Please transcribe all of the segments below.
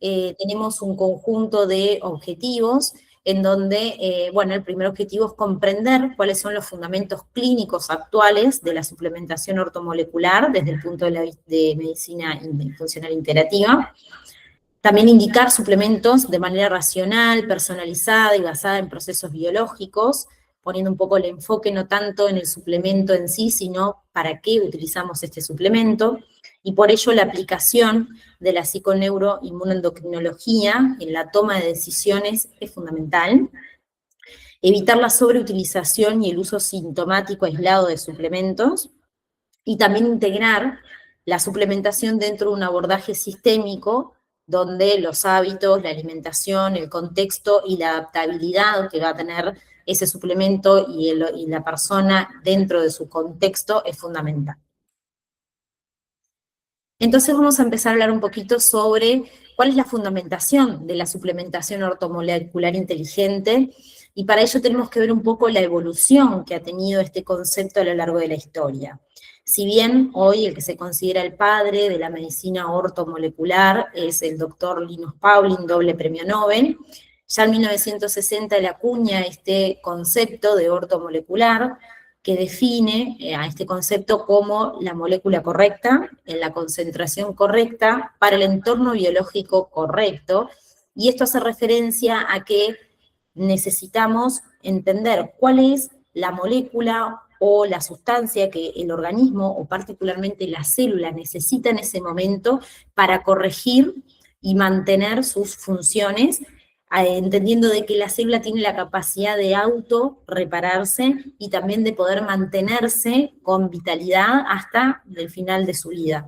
tenemos un conjunto de objetivos en donde, bueno, el primer objetivo es comprender cuáles son los fundamentos clínicos actuales de la suplementación ortomolecular desde el punto de medicina funcional integrativa. También indicar suplementos de manera racional, personalizada y basada en procesos biológicos, poniendo un poco el enfoque no tanto en el suplemento en sí, sino para qué utilizamos este suplemento, y por ello la aplicación de la psiconeuroinmunoendocrinología en la toma de decisiones es fundamental. Evitar la sobreutilización y el uso sintomático aislado de suplementos, y también integrar la suplementación dentro de un abordaje sistémico donde los hábitos, la alimentación, el contexto y la adaptabilidad que va a tener ese suplemento y la persona dentro de su contexto es fundamental. Entonces vamos a empezar a hablar un poquito sobre cuál es la fundamentación de la suplementación ortomolecular inteligente, y para ello tenemos que ver un poco la evolución que ha tenido este concepto a lo largo de la historia. Si bien hoy el que se considera el padre de la medicina ortomolecular es el doctor Linus Pauling, doble premio Nobel, ya en 1960 él acuña este concepto de ortomolecular, que define a este concepto como la molécula correcta, en la concentración correcta, para el entorno biológico correcto, y esto hace referencia a que necesitamos entender cuál es la molécula o la sustancia que el organismo, o particularmente la célula, necesita en ese momento para corregir y mantener sus funciones, entendiendo de que la célula tiene la capacidad de auto-repararse y también de poder mantenerse con vitalidad hasta el final de su vida.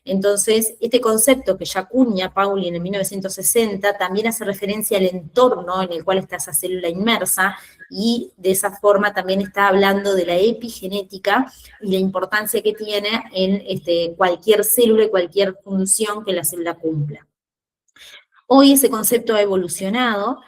Entonces, este concepto que ya acuña Pauling en 1960 también hace referencia al entorno en el cual está esa célula inmersa, y de esa forma también está hablando de la epigenética y la importancia que tiene en cualquier célula y cualquier función que la célula cumpla. Hoy ese concepto ha evolucionado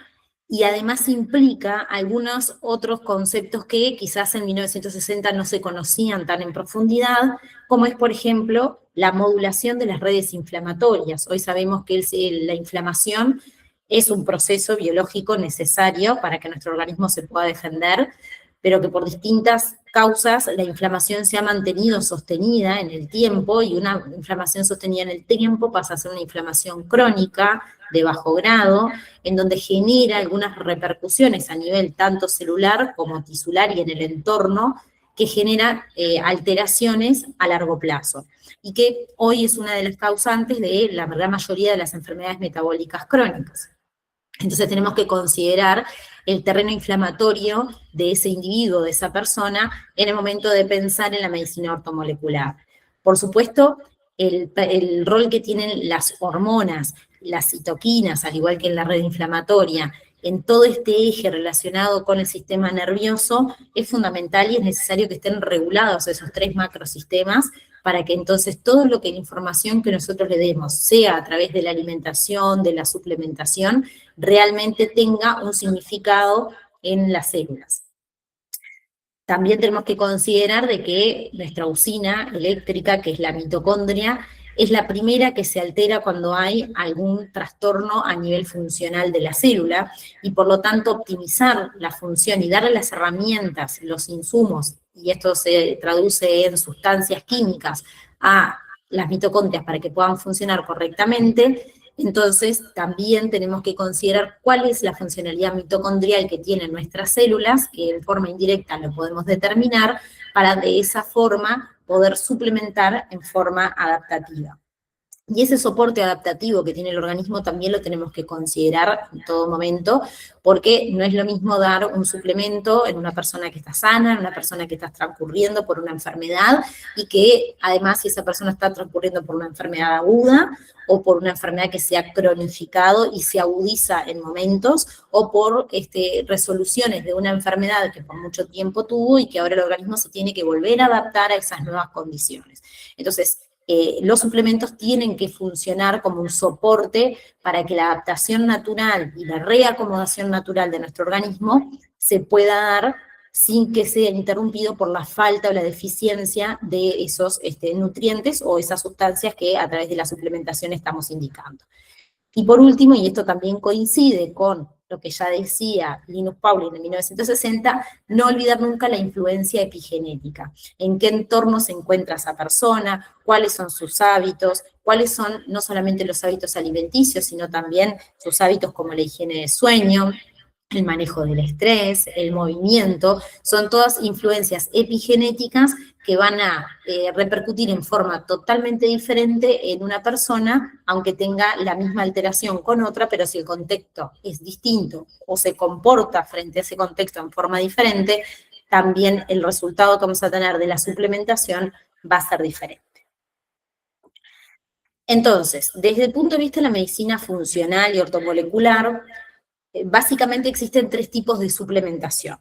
y además implica algunos otros conceptos que quizás en 1960 no se conocían tan en profundidad, como es, por ejemplo, la modulación de las redes inflamatorias. Hoy sabemos que la inflamación es un proceso biológico necesario para que nuestro organismo se pueda defender, pero que por distintas causas la inflamación se ha mantenido sostenida en el tiempo, y una inflamación sostenida en el tiempo pasa a ser una inflamación crónica de bajo grado, en donde genera algunas repercusiones a nivel tanto celular como tisular y en el entorno, que genera alteraciones a largo plazo, y que hoy es una de las causantes de la gran mayoría de las enfermedades metabólicas crónicas. Entonces tenemos que considerar el terreno inflamatorio de ese individuo, de esa persona, en el momento de pensar en la medicina ortomolecular. Por supuesto, el rol que tienen las hormonas, las citoquinas, al igual que en la red inflamatoria, en todo este eje relacionado con el sistema nervioso, es fundamental y es necesario que estén regulados esos tres macrosistemas, para que entonces todo lo que la información que nosotros le demos, sea a través de la alimentación, de la suplementación, realmente tenga un significado en las células. También tenemos que considerar de que nuestra usina eléctrica, que es la mitocondria, es la primera que se altera cuando hay algún trastorno a nivel funcional de la célula, y por lo tanto optimizar la función y darle las herramientas, los insumos, y esto se traduce en sustancias químicas a las mitocondrias para que puedan funcionar correctamente. Entonces también tenemos que considerar cuál es la funcionalidad mitocondrial que tienen nuestras células, que en forma indirecta lo podemos determinar, para de esa forma poder suplementar en forma adaptativa. Y ese soporte adaptativo que tiene el organismo también lo tenemos que considerar en todo momento, porque no es lo mismo dar un suplemento en una persona que está sana, en una persona que está transcurriendo por una enfermedad, y que además si esa persona está transcurriendo por una enfermedad aguda, o por una enfermedad que se ha cronificado y se agudiza en momentos, o por resoluciones de una enfermedad que por mucho tiempo tuvo y que ahora el organismo se tiene que volver a adaptar a esas nuevas condiciones. Entonces, los suplementos tienen que funcionar como un soporte para que la adaptación natural y la reacomodación natural de nuestro organismo se pueda dar sin que sea interrumpido por la falta o la deficiencia de esos nutrientes o esas sustancias que a través de la suplementación estamos indicando. Y por último, y esto también coincide con lo que ya decía Linus Pauling en 1960, no olvidar nunca la influencia epigenética. En qué entorno se encuentra esa persona, cuáles son sus hábitos, cuáles son no solamente los hábitos alimenticios, sino también sus hábitos como la higiene de sueño, el manejo del estrés, el movimiento, son todas influencias epigenéticas que van a repercutir en forma totalmente diferente en una persona, aunque tenga la misma alteración con otra, pero si el contexto es distinto o se comporta frente a ese contexto en forma diferente, también el resultado que vamos a tener de la suplementación va a ser diferente. Entonces, desde el punto de vista de la medicina funcional y ortomolecular, básicamente existen 3 tipos de suplementación.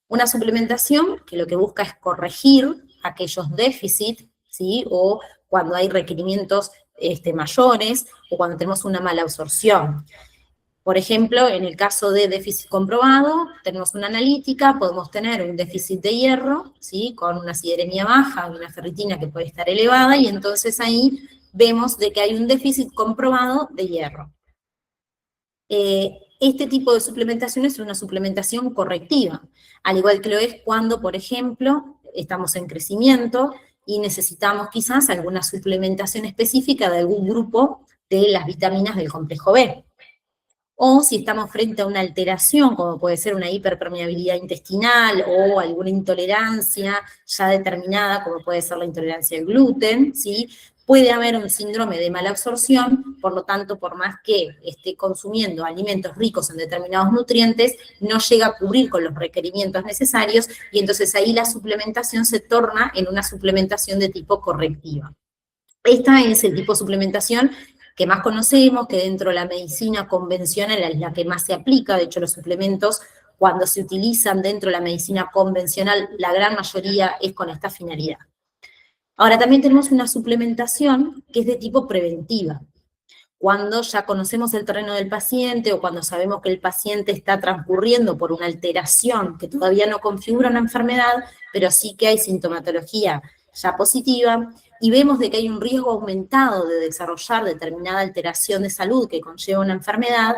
Una suplementación que lo que busca es corregir aquellos déficits, ¿sí? O cuando hay requerimientos mayores, o cuando tenemos una mala absorción. Por ejemplo, en el caso de déficit comprobado, tenemos una analítica, podemos tener un déficit de hierro, ¿sí? Con una sideremia baja, una ferritina que puede estar elevada, y entonces ahí vemos de que hay un déficit comprobado de hierro. Este tipo de suplementación es una suplementación correctiva, al igual que lo es cuando, por ejemplo, estamos en crecimiento y necesitamos quizás alguna suplementación específica de algún grupo de las vitaminas del complejo B. O si estamos frente a una alteración, como puede ser una hiperpermeabilidad intestinal o alguna intolerancia ya determinada, como puede ser la intolerancia al gluten, ¿sí? Puede haber un síndrome de mala absorción, por lo tanto, por más que esté consumiendo alimentos ricos en determinados nutrientes, no llega a cubrir con los requerimientos necesarios, y entonces ahí la suplementación se torna en una suplementación de tipo correctiva. Esta es el tipo de suplementación que más conocemos, que dentro de la medicina convencional es la que más se aplica. De hecho, los suplementos, cuando se utilizan dentro de la medicina convencional, la gran mayoría es con esta finalidad. Ahora, también tenemos una suplementación que es de tipo preventiva. Cuando ya conocemos el terreno del paciente o cuando sabemos que el paciente está transcurriendo por una alteración que todavía no configura una enfermedad, pero sí que hay sintomatología ya positiva, y vemos de que hay un riesgo aumentado de desarrollar determinada alteración de salud que conlleva una enfermedad,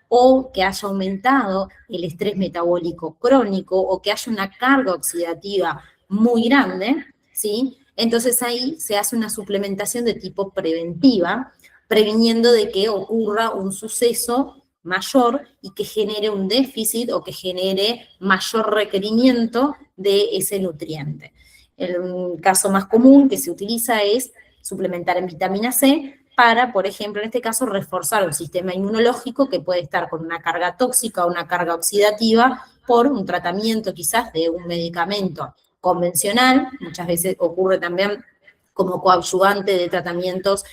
o que haya aumentado el estrés metabólico crónico, o que haya una carga oxidativa muy grande, ¿sí? Entonces ahí se hace una suplementación de tipo preventiva, previniendo de que ocurra un suceso mayor y que genere un déficit o que genere mayor requerimiento de ese nutriente. El caso más común que se utiliza es suplementar en vitamina C para, por ejemplo, en este caso, reforzar un sistema inmunológico que puede estar con una carga tóxica o una carga oxidativa por un tratamiento quizás de un medicamento convencional. Muchas veces ocurre también como coadyuvante de tratamientos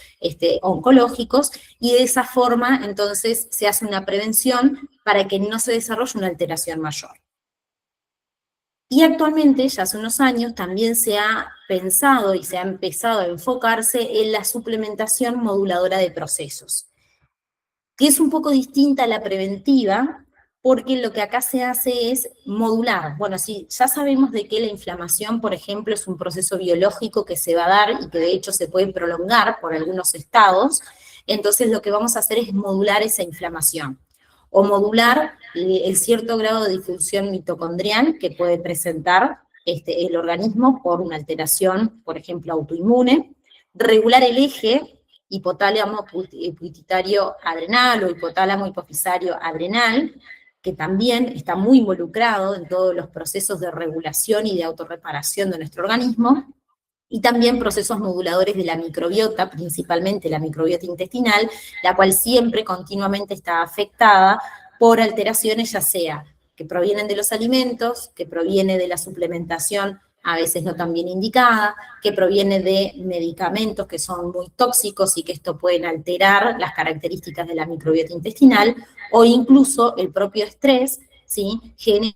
oncológicos, y de esa forma entonces se hace una prevención para que no se desarrolle una alteración mayor. Y actualmente, ya hace unos años, también se ha pensado y se ha empezado a enfocarse en la suplementación moduladora de procesos, que es un poco distinta a la preventiva, porque lo que acá se hace es modular. Bueno, sí, ya sabemos de que la inflamación, por ejemplo, es un proceso biológico que se va a dar y que de hecho se puede prolongar por algunos estados, entonces lo que vamos a hacer es modular esa inflamación, o modular el cierto grado de disfunción mitocondrial que puede presentar el organismo por una alteración, por ejemplo, autoinmune, regular el eje hipotálamo pituitario adrenal o hipotálamo hipofisario adrenal, que también está muy involucrado en todos los procesos de regulación y de autorreparación de nuestro organismo, y también procesos moduladores de la microbiota, principalmente la microbiota intestinal, la cual siempre continuamente está afectada por alteraciones, ya sea que provienen de los alimentos, que proviene de la suplementación a veces no tan bien indicada, que proviene de medicamentos que son muy tóxicos y que esto pueden alterar las características de la microbiota intestinal, o incluso el propio estrés, ¿sí? Genera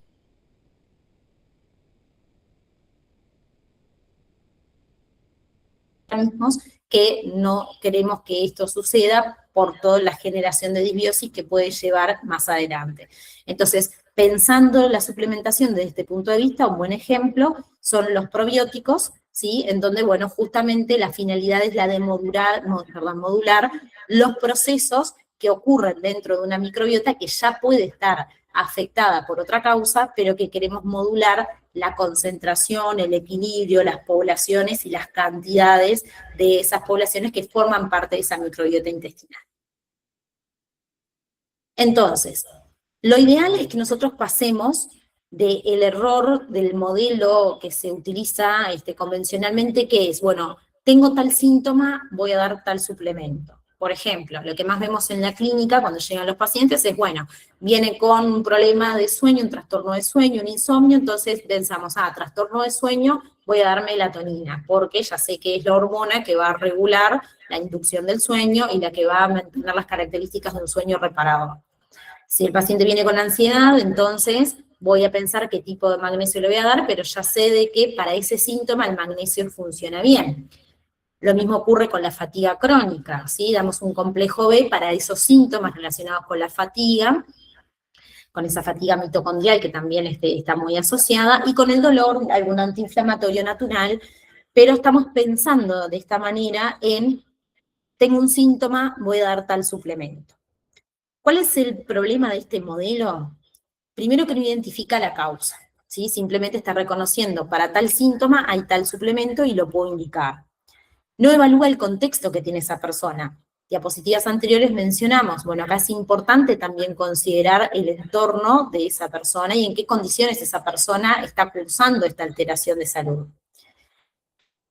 organismos que no queremos que esto suceda por toda la generación de disbiosis que puede llevar más adelante. Entonces, pensando la suplementación desde este punto de vista, un buen ejemplo son los probióticos, ¿sí? En donde, bueno, justamente la finalidad es la de modular los procesos que ocurren dentro de una microbiota que ya puede estar afectada por otra causa, pero que queremos modular la concentración, el equilibrio, las poblaciones y las cantidades de esas poblaciones que forman parte de esa microbiota intestinal. Entonces, lo ideal es que nosotros pasemos del error del modelo que se utiliza convencionalmente, que es, bueno, tengo tal síntoma, voy a dar tal suplemento. Por ejemplo, lo que más vemos en la clínica cuando llegan los pacientes es, bueno, viene con un problema de sueño, un trastorno de sueño, un insomnio, entonces pensamos, trastorno de sueño, voy a dar melatonina, porque ya sé que es la hormona que va a regular la inducción del sueño y la que va a mantener las características de un sueño reparador. Si el paciente viene con ansiedad, entonces voy a pensar qué tipo de magnesio le voy a dar, pero ya sé de que para ese síntoma el magnesio funciona bien. Lo mismo ocurre con la fatiga crónica, ¿sí? Damos un complejo B para esos síntomas relacionados con la fatiga, con esa fatiga mitocondrial que también está muy asociada, y con el dolor, algún antiinflamatorio natural, pero estamos pensando de esta manera en, tengo un síntoma, voy a dar tal suplemento. ¿Cuál es el problema de este modelo? Primero que no identifica la causa, ¿sí? Simplemente está reconociendo, para tal síntoma hay tal suplemento y lo puedo indicar. No evalúa el contexto que tiene esa persona. Diapositivas anteriores mencionamos, bueno, acá es importante también considerar el entorno de esa persona y en qué condiciones esa persona está cursando esta alteración de salud.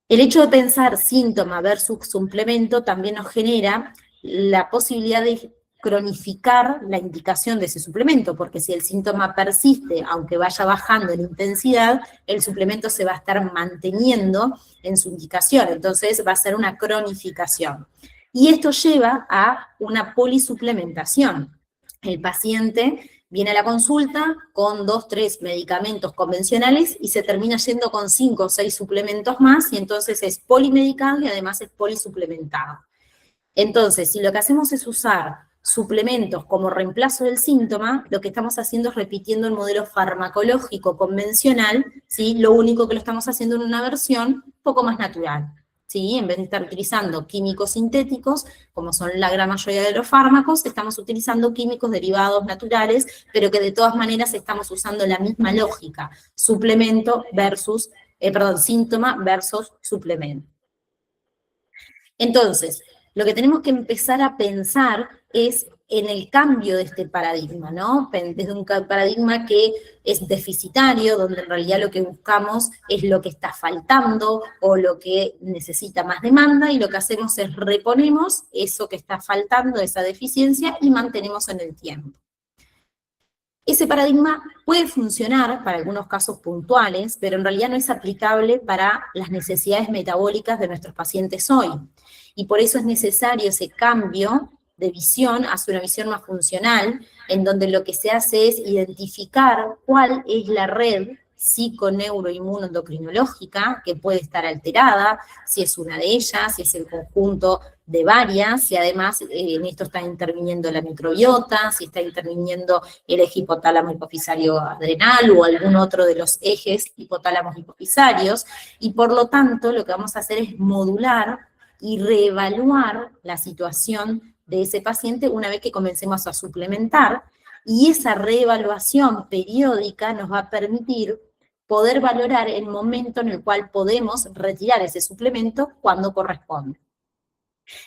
El hecho de pensar síntoma versus suplemento también nos genera la posibilidad de cronificar la indicación de ese suplemento, porque si el síntoma persiste, aunque vaya bajando en intensidad, el suplemento se va a estar manteniendo en su indicación, entonces va a ser una cronificación. Y esto lleva a una polisuplementación. El paciente viene a la consulta con 2, 3 medicamentos convencionales y se termina yendo con 5 o 6 suplementos más, y entonces es polimedicado y además es polisuplementado. Entonces, si lo que hacemos es usar suplementos como reemplazo del síntoma, lo que estamos haciendo es repitiendo el modelo farmacológico convencional, ¿sí? Lo único que lo estamos haciendo en una versión un poco más natural, ¿sí? En vez de estar utilizando químicos sintéticos, como son la gran mayoría de los fármacos, estamos utilizando químicos derivados naturales, pero que de todas maneras estamos usando la misma lógica, suplemento versus, síntoma versus suplemento. Entonces, lo que tenemos que empezar a pensar es en el cambio de este paradigma, ¿no? Desde un paradigma que es deficitario, donde en realidad lo que buscamos es lo que está faltando o lo que necesita más demanda, y lo que hacemos es reponemos eso que está faltando, esa deficiencia, y mantenemos en el tiempo. Ese paradigma puede funcionar para algunos casos puntuales, pero en realidad no es aplicable para las necesidades metabólicas de nuestros pacientes hoy. Y por eso es necesario ese cambio de visión hacia una visión más funcional, en donde lo que se hace es identificar cuál es la red psiconeuroinmunodocrinológica que puede estar alterada, si es una de ellas, si es el conjunto de varias, si además en esto está interviniendo la microbiota, si está interviniendo el eje hipotálamo hipofisario adrenal o algún otro de los ejes hipotálamos hipofisarios, y por lo tanto lo que vamos a hacer es modular y reevaluar la situación de ese paciente una vez que comencemos a suplementar, y esa reevaluación periódica nos va a permitir poder valorar el momento en el cual podemos retirar ese suplemento cuando corresponde.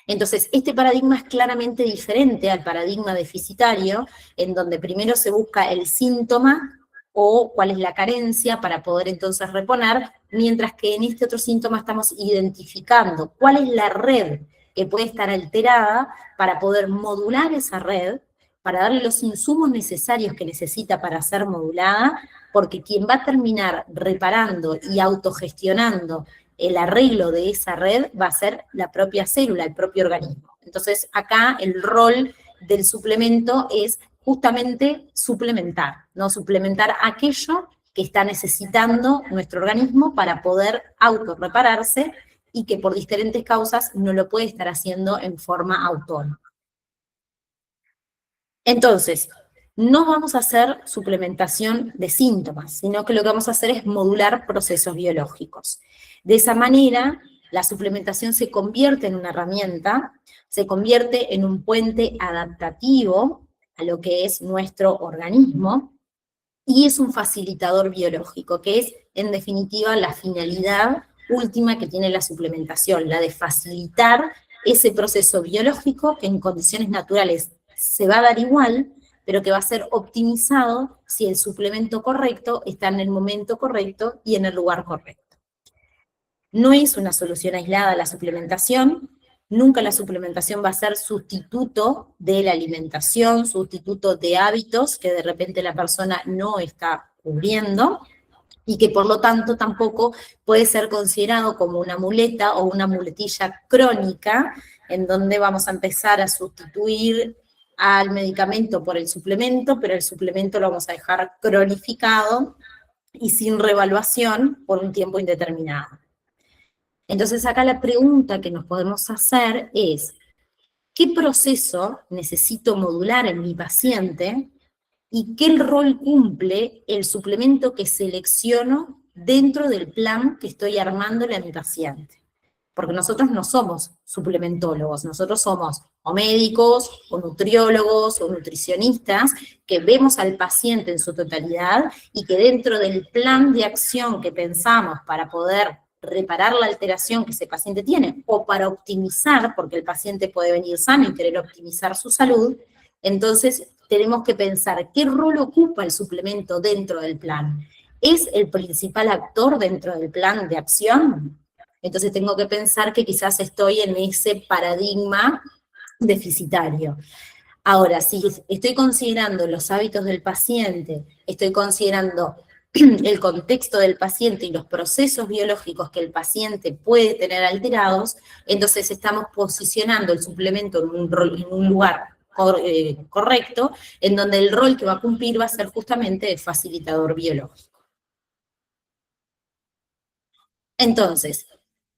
Entonces, este paradigma es claramente diferente al paradigma deficitario, en donde primero se busca el síntoma o cuál es la carencia para poder entonces reponer, mientras que en este otro síntoma estamos identificando cuál es la red que puede estar alterada para poder modular esa red, para darle los insumos necesarios que necesita para ser modulada, porque quien va a terminar reparando y autogestionando el arreglo de esa red va a ser la propia célula, el propio organismo. Entonces, acá el rol del suplemento es justamente suplementar, ¿no? Suplementar aquello que está necesitando nuestro organismo para poder autorrepararse y que por diferentes causas no lo puede estar haciendo en forma autónoma. Entonces, no vamos a hacer suplementación de síntomas, sino que lo que vamos a hacer es modular procesos biológicos. De esa manera, La suplementación se convierte en una herramienta, se convierte en un puente adaptativo a lo que es nuestro organismo, y es un facilitador biológico, que es, en definitiva, la finalidad última que tiene la suplementación, la de facilitar ese proceso biológico que en condiciones naturales se va a dar igual, pero que va a ser optimizado si el suplemento correcto está en el momento correcto y en el lugar correcto. No es una solución aislada la suplementación, nunca la suplementación va a ser sustituto de la alimentación, sustituto de hábitos que de repente la persona no está cubriendo, y que por lo tanto tampoco puede ser considerado como una muleta o una muletilla crónica, en donde vamos a empezar a sustituir al medicamento por el suplemento, pero el suplemento lo vamos a dejar cronificado y sin reevaluación por un tiempo indeterminado. Entonces acá la pregunta que nos podemos hacer es, ¿qué proceso necesito modular en mi paciente y qué rol cumple el suplemento que selecciono dentro del plan que estoy armándole a mi paciente? Porque nosotros no somos suplementólogos, nosotros somos o médicos, o nutriólogos, o nutricionistas, que vemos al paciente en su totalidad y que dentro del plan de acción que pensamos para poder reparar la alteración que ese paciente tiene, o para optimizar, porque el paciente puede venir sano y querer optimizar su salud, entonces tenemos que pensar qué rol ocupa el suplemento dentro del plan. ¿Es el principal actor dentro del plan de acción? Entonces tengo que pensar que quizás estoy en ese paradigma deficitario. Ahora, si estoy considerando los hábitos del paciente, estoy considerando el contexto del paciente y los procesos biológicos que el paciente puede tener alterados, entonces estamos posicionando el suplemento en un lugar correcto, en donde el rol que va a cumplir va a ser justamente el facilitador biológico. Entonces,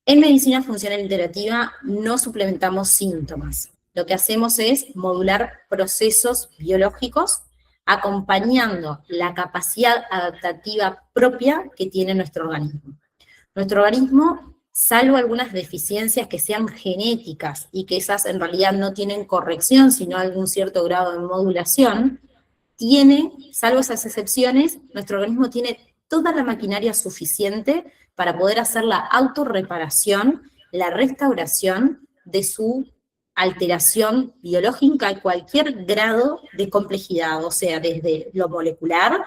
en medicina funcional integrativa no suplementamos síntomas. Lo que hacemos es modular procesos biológicos acompañando la capacidad adaptativa propia que tiene nuestro organismo. Nuestro organismo, salvo algunas deficiencias que sean genéticas y que esas en realidad no tienen corrección, sino algún cierto grado de modulación, tiene, salvo esas excepciones, nuestro organismo tiene toda la maquinaria suficiente para poder hacer la autorreparación, la restauración de su alteración biológica a cualquier grado de complejidad, o sea, desde lo molecular,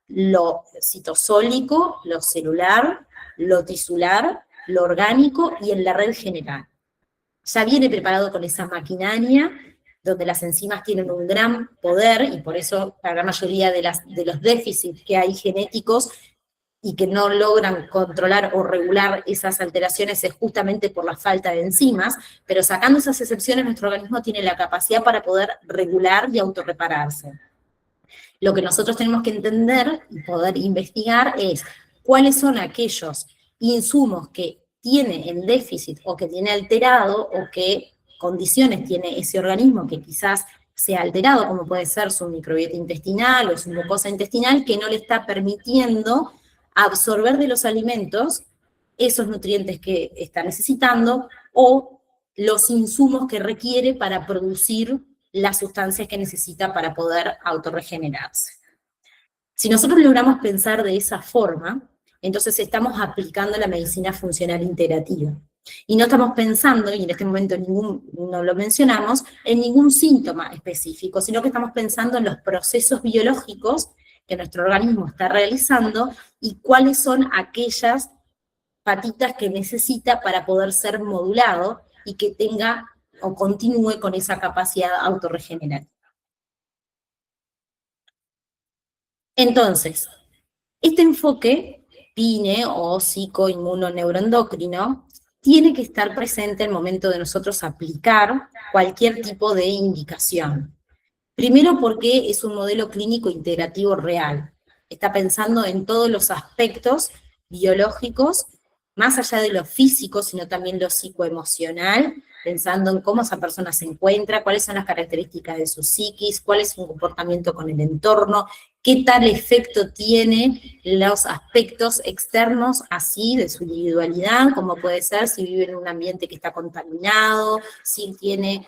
lo citosólico, lo celular, lo tisular, lo orgánico y en la red general. Ya viene preparado con esa maquinaria, donde las enzimas tienen un gran poder, y por eso la gran mayoría de los déficits que hay genéticos y que no logran controlar o regular esas alteraciones es justamente por la falta de enzimas, pero sacando esas excepciones, nuestro organismo tiene la capacidad para poder regular y autorrepararse. Lo que nosotros tenemos que entender y poder investigar es cuáles son aquellos insumos que tiene en déficit o que tiene alterado o qué condiciones tiene ese organismo que quizás sea alterado, como puede ser su microbiota intestinal o su mucosa intestinal, que no le está permitiendo absorber de los alimentos esos nutrientes que está necesitando o los insumos que requiere para producir las sustancias que necesita para poder autorregenerarse. Si nosotros logramos pensar de esa forma, entonces estamos aplicando la medicina funcional integrativa. Y no estamos pensando, y en este momento no lo mencionamos, en ningún síntoma específico, sino que estamos pensando en los procesos biológicos que nuestro organismo está realizando y cuáles son aquellas patitas que necesita para poder ser modulado y que tenga o continúe con esa capacidad autorregenerativa. Entonces, este enfoque PINE o psicoinmunoneuroendocrino tiene que estar presente al momento de nosotros aplicar cualquier tipo de indicación. Primero porque es un modelo clínico integrativo real. Está pensando en todos los aspectos biológicos, más allá de lo físico, sino también lo psicoemocional, pensando en cómo esa persona se encuentra, cuáles son las características de su psiquis, cuál es su comportamiento con el entorno, qué tal efecto tiene los aspectos externos así de su individualidad, como puede ser si vive en un ambiente que está contaminado, si tiene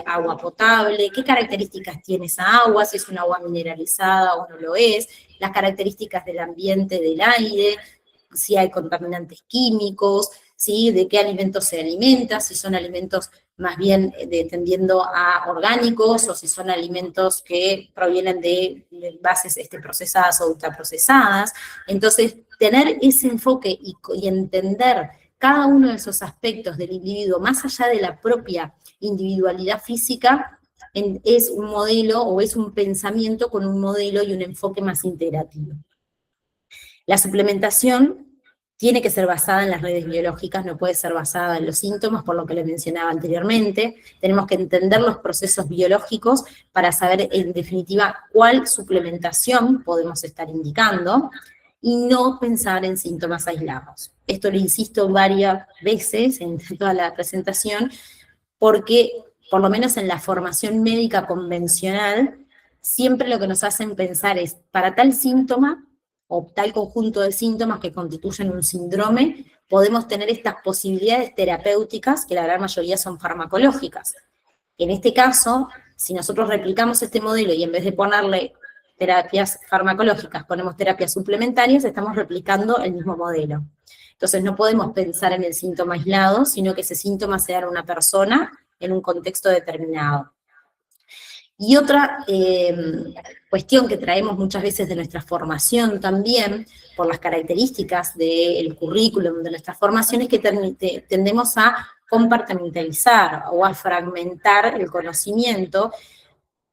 agua potable, qué características tiene esa agua, si es un agua mineralizada o no lo es, las características del ambiente, del aire, si hay contaminantes químicos, ¿sí? De qué alimentos se alimenta, si son alimentos más bien tendiendo a orgánicos o si son alimentos que provienen de bases procesadas o ultraprocesadas. Entonces, tener ese enfoque y entender cada uno de esos aspectos del individuo, más allá de la propia individualidad física, es un modelo o es un pensamiento con un modelo y un enfoque más integrativo. La suplementación tiene que ser basada en las redes biológicas, no puede ser basada en los síntomas, por lo que les mencionaba anteriormente. Tenemos que entender los procesos biológicos para saber, en definitiva, cuál suplementación podemos estar indicando y no pensar en síntomas aislados. Esto lo insisto varias veces en toda la presentación, porque, por lo menos en la formación médica convencional, siempre lo que nos hacen pensar es, para tal síntoma, o tal conjunto de síntomas que constituyen un síndrome, podemos tener estas posibilidades terapéuticas, que la gran mayoría son farmacológicas. En este caso, si nosotros replicamos este modelo y en vez de ponerle terapias farmacológicas, ponemos terapias suplementarias, estamos replicando el mismo modelo. Entonces no podemos pensar en el síntoma aislado, sino que ese síntoma se da en una persona en un contexto determinado. Y otra cuestión que traemos muchas veces de nuestra formación también, por las características del currículum de nuestra formación, es que tendemos a compartimentalizar o a fragmentar el conocimiento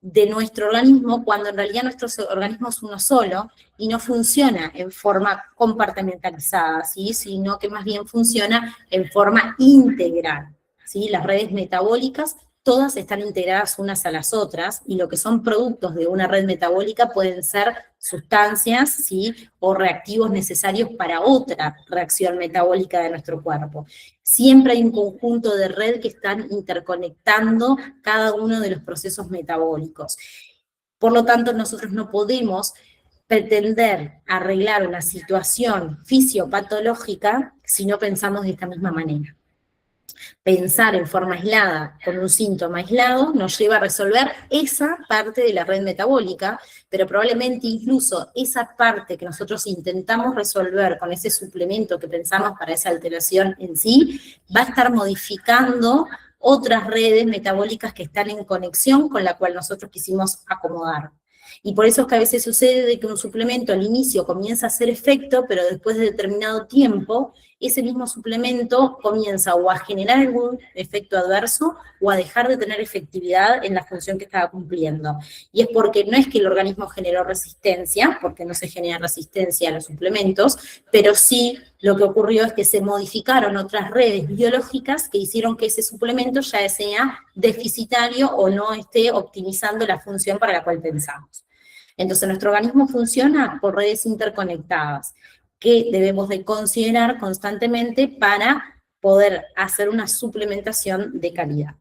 de nuestro organismo, cuando en realidad nuestro organismo es uno solo y no funciona en forma compartimentalizada, ¿sí? Sino que más bien funciona en forma integral, ¿sí? Las redes metabólicas todas están integradas unas a las otras, y lo que son productos de una red metabólica pueden ser sustancias, ¿sí? O reactivos necesarios para otra reacción metabólica de nuestro cuerpo. Siempre hay un conjunto de red que están interconectando cada uno de los procesos metabólicos. Por lo tanto, nosotros no podemos pretender arreglar una situación fisiopatológica si no pensamos de esta misma manera. Pensar en forma aislada, con un síntoma aislado, nos lleva a resolver esa parte de la red metabólica, pero probablemente incluso esa parte que nosotros intentamos resolver con ese suplemento que pensamos para esa alteración en sí, va a estar modificando otras redes metabólicas que están en conexión con la cual nosotros quisimos acomodar. Y por eso es que a veces sucede de que un suplemento al inicio comienza a hacer efecto, pero después de determinado tiempo, ese mismo suplemento comienza o a generar algún efecto adverso o a dejar de tener efectividad en la función que estaba cumpliendo. Y es porque no es que el organismo generó resistencia, porque no se genera resistencia a los suplementos, pero sí lo que ocurrió es que se modificaron otras redes biológicas que hicieron que ese suplemento ya sea deficitario o no esté optimizando la función para la cual pensamos. Entonces, nuestro organismo funciona por redes interconectadas, que debemos de considerar constantemente para poder hacer una suplementación de calidad.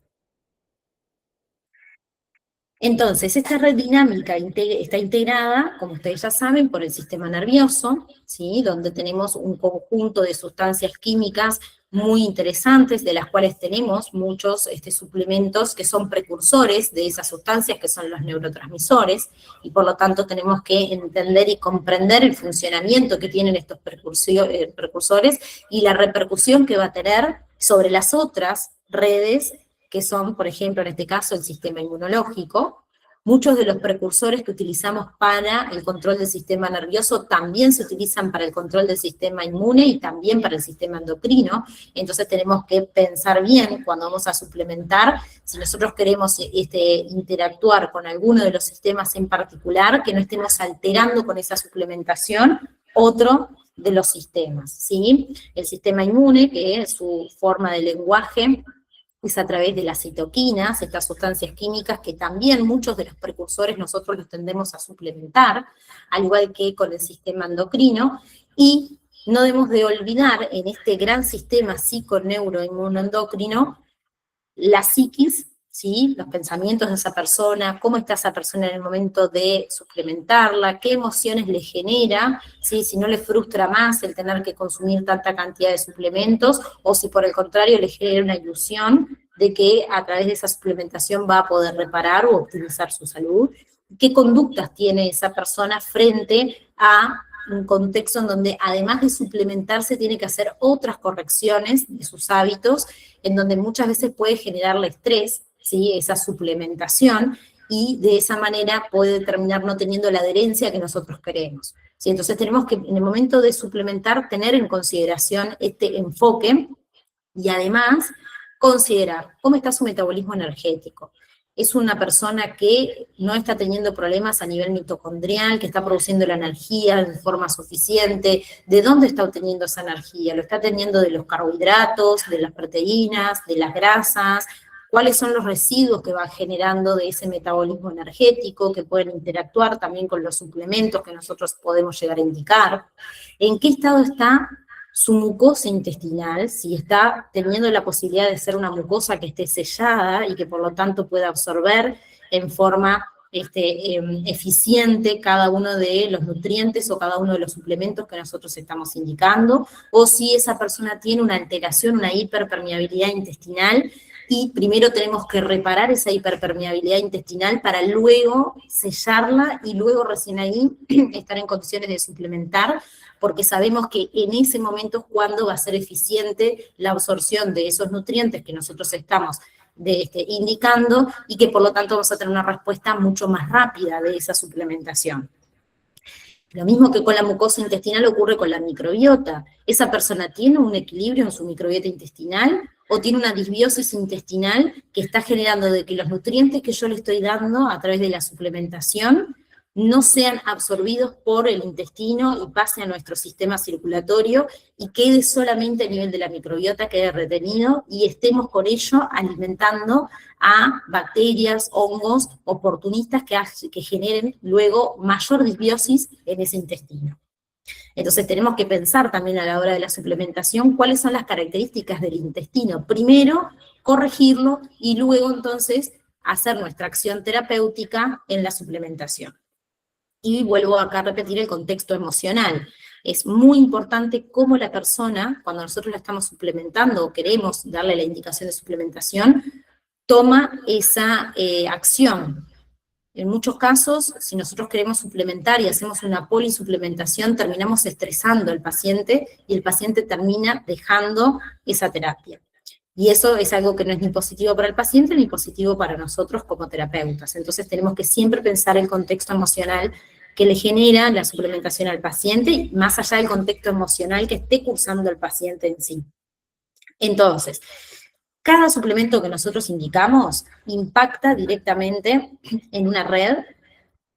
Entonces, esta red dinámica está integrada, como ustedes ya saben, por el sistema nervioso, ¿sí? Donde tenemos un conjunto de sustancias químicas muy interesantes, de las cuales tenemos muchos suplementos que son precursores de esas sustancias, que son los neurotransmisores, y por lo tanto tenemos que entender y comprender el funcionamiento que tienen estos precursores y la repercusión que va a tener sobre las otras redes, que son, por ejemplo, en este caso, el sistema inmunológico. Muchos de los precursores que utilizamos para el control del sistema nervioso también se utilizan para el control del sistema inmune y también para el sistema endocrino. Entonces tenemos que pensar bien cuando vamos a suplementar, si nosotros queremos interactuar con alguno de los sistemas en particular, que no estemos alterando con esa suplementación otro de los sistemas, ¿sí? El sistema inmune, que es su forma de lenguaje, es a través de las citoquinas, estas sustancias químicas que también muchos de los precursores nosotros los tendemos a suplementar, al igual que con el sistema endocrino, y no debemos de olvidar en este gran sistema psico-neuro-inmunoendocrino la psiquis ¿sí? Los pensamientos de esa persona, cómo está esa persona en el momento de suplementarla, qué emociones le genera, ¿sí? Si no le frustra más el tener que consumir tanta cantidad de suplementos, o si por el contrario le genera una ilusión de que a través de esa suplementación va a poder reparar o optimizar su salud. ¿Qué conductas tiene esa persona frente a un contexto en donde además de suplementarse tiene que hacer otras correcciones de sus hábitos, en donde muchas veces puede generarle estrés, ¿sí? Esa suplementación, y de esa manera puede terminar no teniendo la adherencia que nosotros queremos, ¿sí? Entonces tenemos que en el momento de suplementar tener en consideración este enfoque y además considerar cómo está su metabolismo energético. Es una persona que no está teniendo problemas a nivel mitocondrial, que está produciendo la energía de forma suficiente. ¿De dónde está obteniendo esa energía? ¿Lo está teniendo de los carbohidratos, de las proteínas, de las grasas? ¿Cuáles son los residuos que va generando de ese metabolismo energético que pueden interactuar también con los suplementos que nosotros podemos llegar a indicar? ¿En qué estado está su mucosa intestinal, si está teniendo la posibilidad de ser una mucosa que esté sellada y que por lo tanto pueda absorber en forma eficiente cada uno de los nutrientes o cada uno de los suplementos que nosotros estamos indicando, o si esa persona tiene una alteración, una hiperpermeabilidad intestinal, y primero tenemos que reparar esa hiperpermeabilidad intestinal para luego sellarla y luego recién ahí estar en condiciones de suplementar, porque sabemos que en ese momento es cuando va a ser eficiente la absorción de esos nutrientes que nosotros estamos indicando, y que por lo tanto vamos a tener una respuesta mucho más rápida de esa suplementación. Lo mismo que con la mucosa intestinal ocurre con la microbiota. ¿Esa persona tiene un equilibrio en su microbiota intestinal o tiene una disbiosis intestinal que está generando de que los nutrientes que yo le estoy dando a través de la suplementación no sean absorbidos por el intestino y pasen a nuestro sistema circulatorio y quede solamente a nivel de la microbiota, quede retenido, y estemos con ello alimentando a bacterias, hongos oportunistas que generen luego mayor disbiosis en ese intestino? Entonces tenemos que pensar también a la hora de la suplementación cuáles son las características del intestino. Primero, corregirlo y luego entonces hacer nuestra acción terapéutica en la suplementación. Y vuelvo acá a repetir el contexto emocional. Es muy importante cómo la persona, cuando nosotros la estamos suplementando o queremos darle la indicación de suplementación, toma esa acción. En muchos casos, si nosotros queremos suplementar y hacemos una polisuplementación, terminamos estresando al paciente y el paciente termina dejando esa terapia. Y eso es algo que no es ni positivo para el paciente ni positivo para nosotros como terapeutas. Entonces tenemos que siempre pensar el contexto emocional que le genera la suplementación al paciente, más allá del contexto emocional que esté cursando el paciente en sí. Entonces, cada suplemento que nosotros indicamos impacta directamente en una red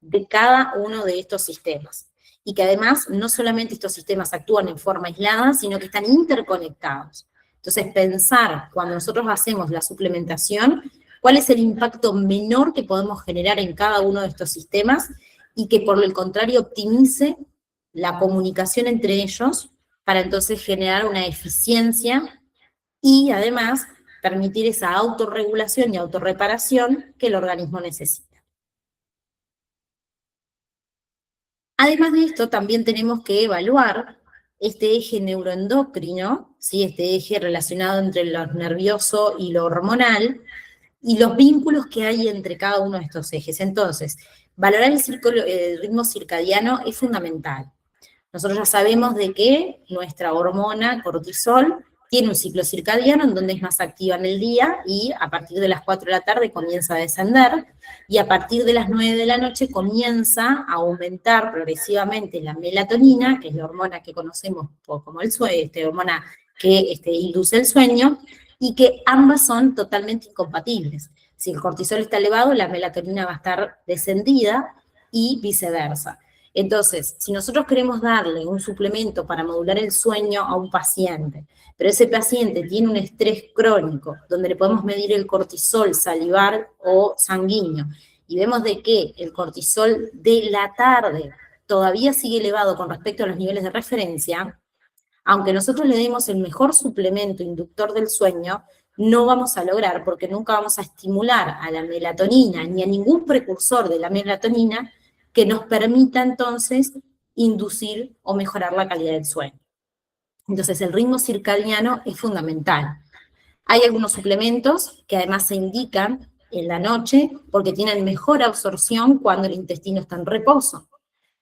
de cada uno de estos sistemas. Y que además no solamente estos sistemas actúan en forma aislada, sino que están interconectados. Entonces, pensar cuando nosotros hacemos la suplementación, cuál es el impacto menor que podemos generar en cada uno de estos sistemas, y que por el contrario optimice la comunicación entre ellos para entonces generar una eficiencia y además permitir esa autorregulación y autorreparación que el organismo necesita. Además de esto, también tenemos que evaluar este eje neuroendocrino, ¿sí? Este eje relacionado entre lo nervioso y lo hormonal, y los vínculos que hay entre cada uno de estos ejes. Entonces, valorar el ritmo circadiano es fundamental. Nosotros ya sabemos de que nuestra hormona cortisol tiene un ciclo circadiano en donde es más activa en el día y a partir de las 4 de la tarde comienza a descender, y a partir de las 9 de la noche comienza a aumentar progresivamente la melatonina, que es la hormona que conocemos como el sueño, hormona que induce el sueño, y que ambas son totalmente incompatibles. Si el cortisol está elevado, la melatonina va a estar descendida y viceversa. Entonces, si nosotros queremos darle un suplemento para modular el sueño a un paciente, pero ese paciente tiene un estrés crónico, donde le podemos medir el cortisol salivar o sanguíneo, y vemos de que el cortisol de la tarde todavía sigue elevado con respecto a los niveles de referencia, aunque nosotros le demos el mejor suplemento inductor del sueño, no vamos a lograr, porque nunca vamos a estimular a la melatonina ni a ningún precursor de la melatonina que nos permita entonces inducir o mejorar la calidad del sueño. Entonces el ritmo circadiano es fundamental. Hay algunos suplementos que además se indican en la noche porque tienen mejor absorción cuando el intestino está en reposo.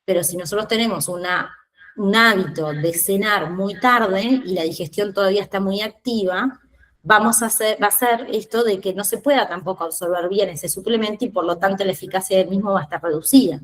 Pero si nosotros tenemos un hábito de cenar muy tarde y la digestión todavía está muy activa, va a ser esto de que no se pueda tampoco absorber bien ese suplemento y por lo tanto la eficacia del mismo va a estar reducida.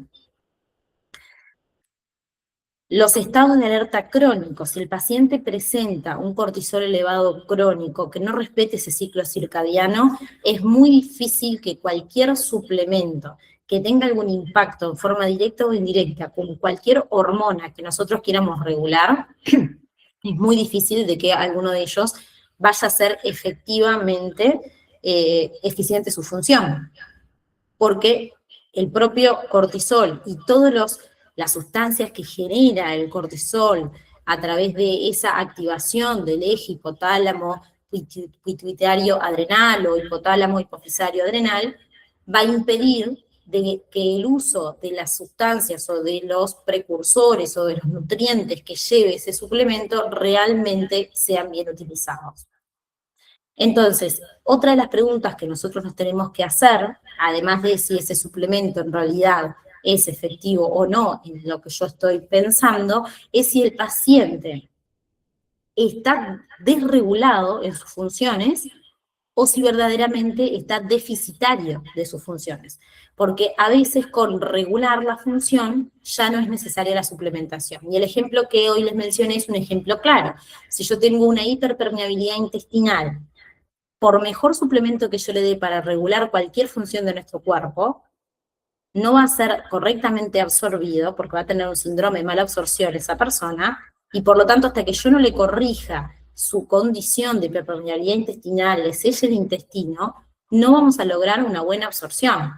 Los estados de alerta crónicos, si el paciente presenta un cortisol elevado crónico que no respete ese ciclo circadiano, es muy difícil que cualquier suplemento que tenga algún impacto en forma directa o indirecta con cualquier hormona que nosotros quieramos regular, es muy difícil de que alguno de ellos vaya a ser efectivamente eficiente su función, porque el propio cortisol y todas las sustancias que genera el cortisol a través de esa activación del eje hipotálamo pituitario adrenal o hipotálamo hipofisario adrenal, va a impedir de que el uso de las sustancias o de los precursores o de los nutrientes que lleve ese suplemento realmente sean bien utilizados. Entonces, otra de las preguntas que nosotros nos tenemos que hacer, además de si ese suplemento en realidad es efectivo o no en lo que yo estoy pensando, es si el paciente está desregulado en sus funciones o si verdaderamente está deficitario de sus funciones. Porque a veces con regular la función ya no es necesaria la suplementación. Y el ejemplo que hoy les mencioné es un ejemplo claro. Si yo tengo una hiperpermeabilidad intestinal, por mejor suplemento que yo le dé para regular cualquier función de nuestro cuerpo, no va a ser correctamente absorbido, porque va a tener un síndrome de mala absorción esa persona, y por lo tanto, hasta que yo no le corrija su condición de hiperpermeabilidad intestinal, le selle el intestino, no vamos a lograr una buena absorción.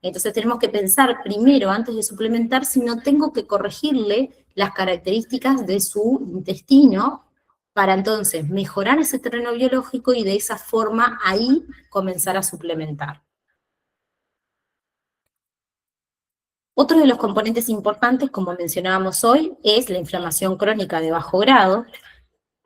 Entonces tenemos que pensar primero, antes de suplementar, si no tengo que corregirle las características de su intestino, para entonces mejorar ese terreno biológico y de esa forma ahí comenzar a suplementar. Otro de los componentes importantes, como mencionábamos hoy, es la inflamación crónica de bajo grado,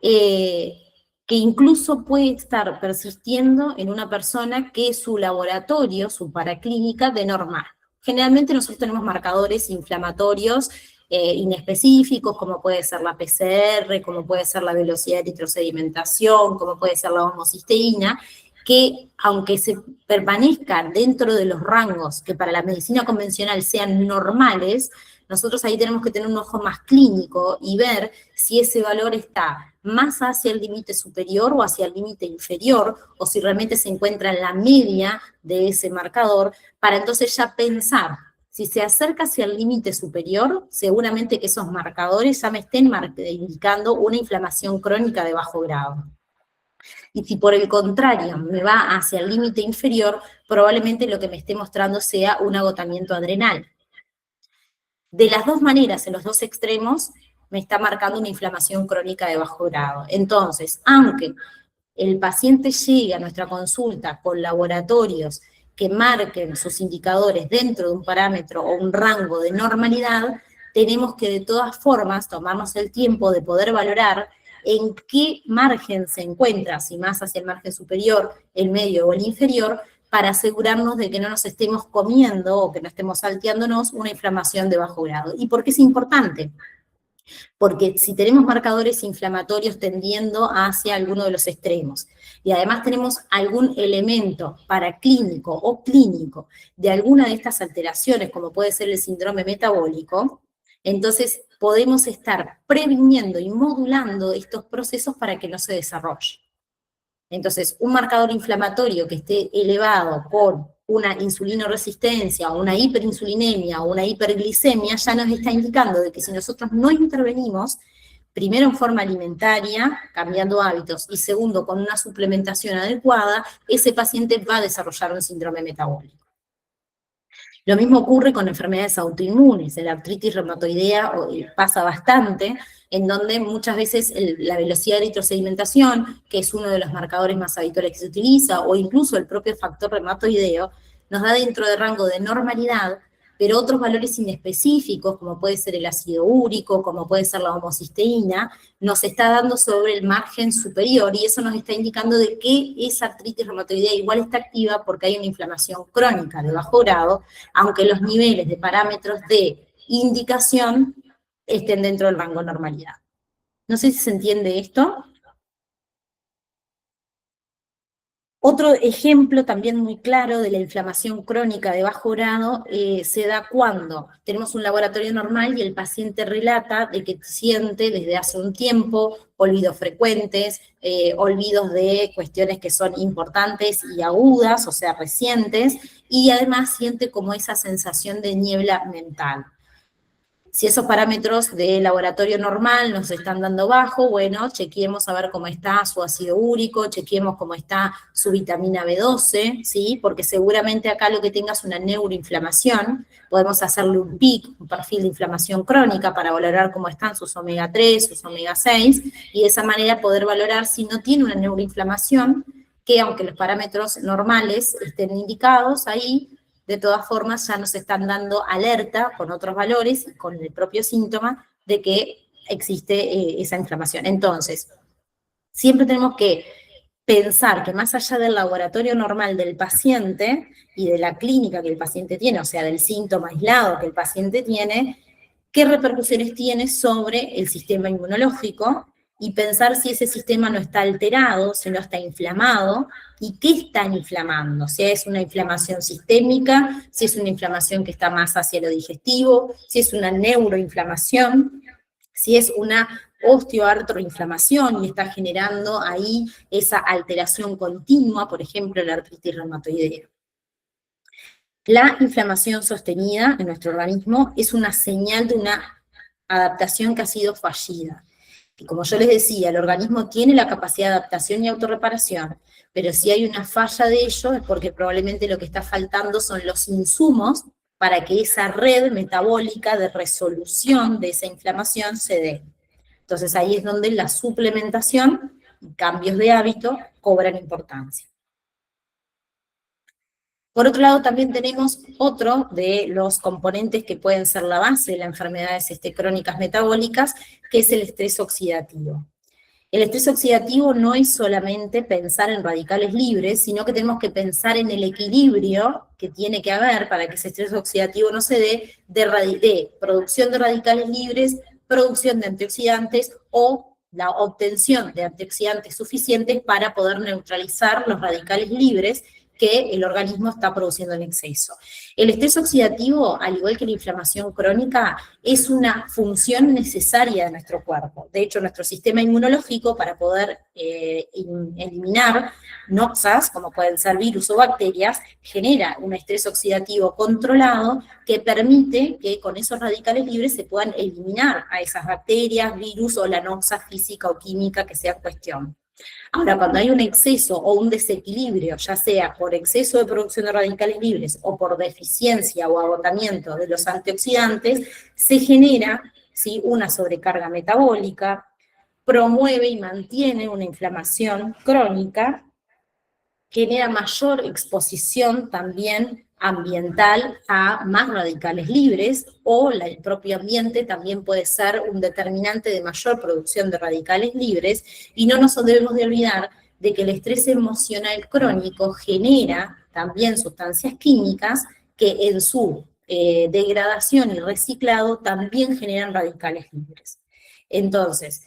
que incluso puede estar persistiendo en una persona que su laboratorio, su paraclínica, de normal. Generalmente nosotros tenemos marcadores inflamatorios inespecíficos, como puede ser la PCR, como puede ser la velocidad de eritrosedimentación, como puede ser la homocisteína, que aunque se permanezcan dentro de los rangos que para la medicina convencional sean normales, nosotros ahí tenemos que tener un ojo más clínico y ver si ese valor está más hacia el límite superior o hacia el límite inferior, o si realmente se encuentra en la media de ese marcador, para entonces ya pensar, si se acerca hacia el límite superior, seguramente que esos marcadores ya me estén indicando una inflamación crónica de bajo grado. Y si por el contrario me va hacia el límite inferior, probablemente lo que me esté mostrando sea un agotamiento adrenal. De las dos maneras, en los dos extremos, me está marcando una inflamación crónica de bajo grado. Entonces, aunque el paciente llegue a nuestra consulta con laboratorios que marquen sus indicadores dentro de un parámetro o un rango de normalidad, tenemos que de todas formas tomarnos el tiempo de poder valorar en qué margen se encuentra, si más hacia el margen superior, el medio o el inferior, para asegurarnos de que no nos estemos comiendo o que no estemos salteándonos una inflamación de bajo grado. ¿Y por qué es importante? Porque si tenemos marcadores inflamatorios tendiendo hacia alguno de los extremos, y además tenemos algún elemento paraclínico o clínico de alguna de estas alteraciones, como puede ser el síndrome metabólico, entonces podemos estar previniendo y modulando estos procesos para que no se desarrolle. Entonces, un marcador inflamatorio que esté elevado por una insulinoresistencia o una hiperinsulinemia o una hiperglicemia ya nos está indicando de que si nosotros no intervenimos, primero en forma alimentaria, cambiando hábitos, y segundo, con una suplementación adecuada, ese paciente va a desarrollar un síndrome metabólico. Lo mismo ocurre con enfermedades autoinmunes. En la artritis reumatoidea pasa bastante, en donde muchas veces la velocidad de eritrosedimentación, que es uno de los marcadores más habituales que se utiliza, o incluso el propio factor reumatoideo, nos da dentro de rango de normalidad, pero otros valores inespecíficos, como puede ser el ácido úrico, como puede ser la homocisteína, nos está dando sobre el margen superior, y eso nos está indicando de que esa artritis reumatoidea igual está activa porque hay una inflamación crónica de bajo grado, aunque los niveles de parámetros de indicación estén dentro del rango de normalidad. No sé si se entiende esto. Otro ejemplo también muy claro de la inflamación crónica de bajo grado se da cuando tenemos un laboratorio normal y el paciente relata de que siente desde hace un tiempo olvidos frecuentes, olvidos de cuestiones que son importantes y agudas, o sea, recientes, y además siente como esa sensación de niebla mental. Si esos parámetros de laboratorio normal nos están dando bajo, bueno, chequeemos a ver cómo está su ácido úrico, chequeemos cómo está su vitamina B12, ¿sí? Porque seguramente acá lo que tenga es una neuroinflamación, podemos hacerle un PIC, un perfil de inflamación crónica, para valorar cómo están sus omega 3, sus omega 6, y de esa manera poder valorar si no tiene una neuroinflamación, que aunque los parámetros normales estén indicados ahí, de todas formas ya nos están dando alerta con otros valores y con el propio síntoma de que existe esa inflamación. Entonces, siempre tenemos que pensar que más allá del laboratorio normal del paciente y de la clínica que el paciente tiene, o sea, del síntoma aislado que el paciente tiene, qué repercusiones tiene sobre el sistema inmunológico, y pensar si ese sistema no está alterado, si no está inflamado, y qué está inflamando, si es una inflamación sistémica, si es una inflamación que está más hacia lo digestivo, si es una neuroinflamación, si es una osteoartroinflamación y está generando ahí esa alteración continua, por ejemplo, la artritis reumatoidea. La inflamación sostenida en nuestro organismo es una señal de una adaptación que ha sido fallida. Y como yo les decía, el organismo tiene la capacidad de adaptación y autorreparación, pero si hay una falla de ello es porque probablemente lo que está faltando son los insumos para que esa red metabólica de resolución de esa inflamación se dé. Entonces ahí es donde la suplementación y cambios de hábito cobran importancia. Por otro lado, también tenemos otro de los componentes que pueden ser la base de las enfermedades crónicas metabólicas, que es el estrés oxidativo. El estrés oxidativo no es solamente pensar en radicales libres, sino que tenemos que pensar en el equilibrio que tiene que haber para que ese estrés oxidativo no se dé de producción de radicales libres, producción de antioxidantes o la obtención de antioxidantes suficientes para poder neutralizar los radicales libres que el organismo está produciendo en exceso. El estrés oxidativo, al igual que la inflamación crónica, es una función necesaria de nuestro cuerpo. De hecho, nuestro sistema inmunológico, para poder eliminar noxas, como pueden ser virus o bacterias, genera un estrés oxidativo controlado que permite que con esos radicales libres se puedan eliminar a esas bacterias, virus o la noxa física o química que sea en cuestión. Ahora, cuando hay un exceso o un desequilibrio, ya sea por exceso de producción de radicales libres o por deficiencia o agotamiento de los antioxidantes, se genera, ¿sí?, una sobrecarga metabólica, promueve y mantiene una inflamación crónica, genera mayor exposición también ambiental a más radicales libres, o el propio ambiente también puede ser un determinante de mayor producción de radicales libres, y no nos debemos de olvidar de que el estrés emocional crónico genera también sustancias químicas que en su degradación y reciclado también generan radicales libres. Entonces,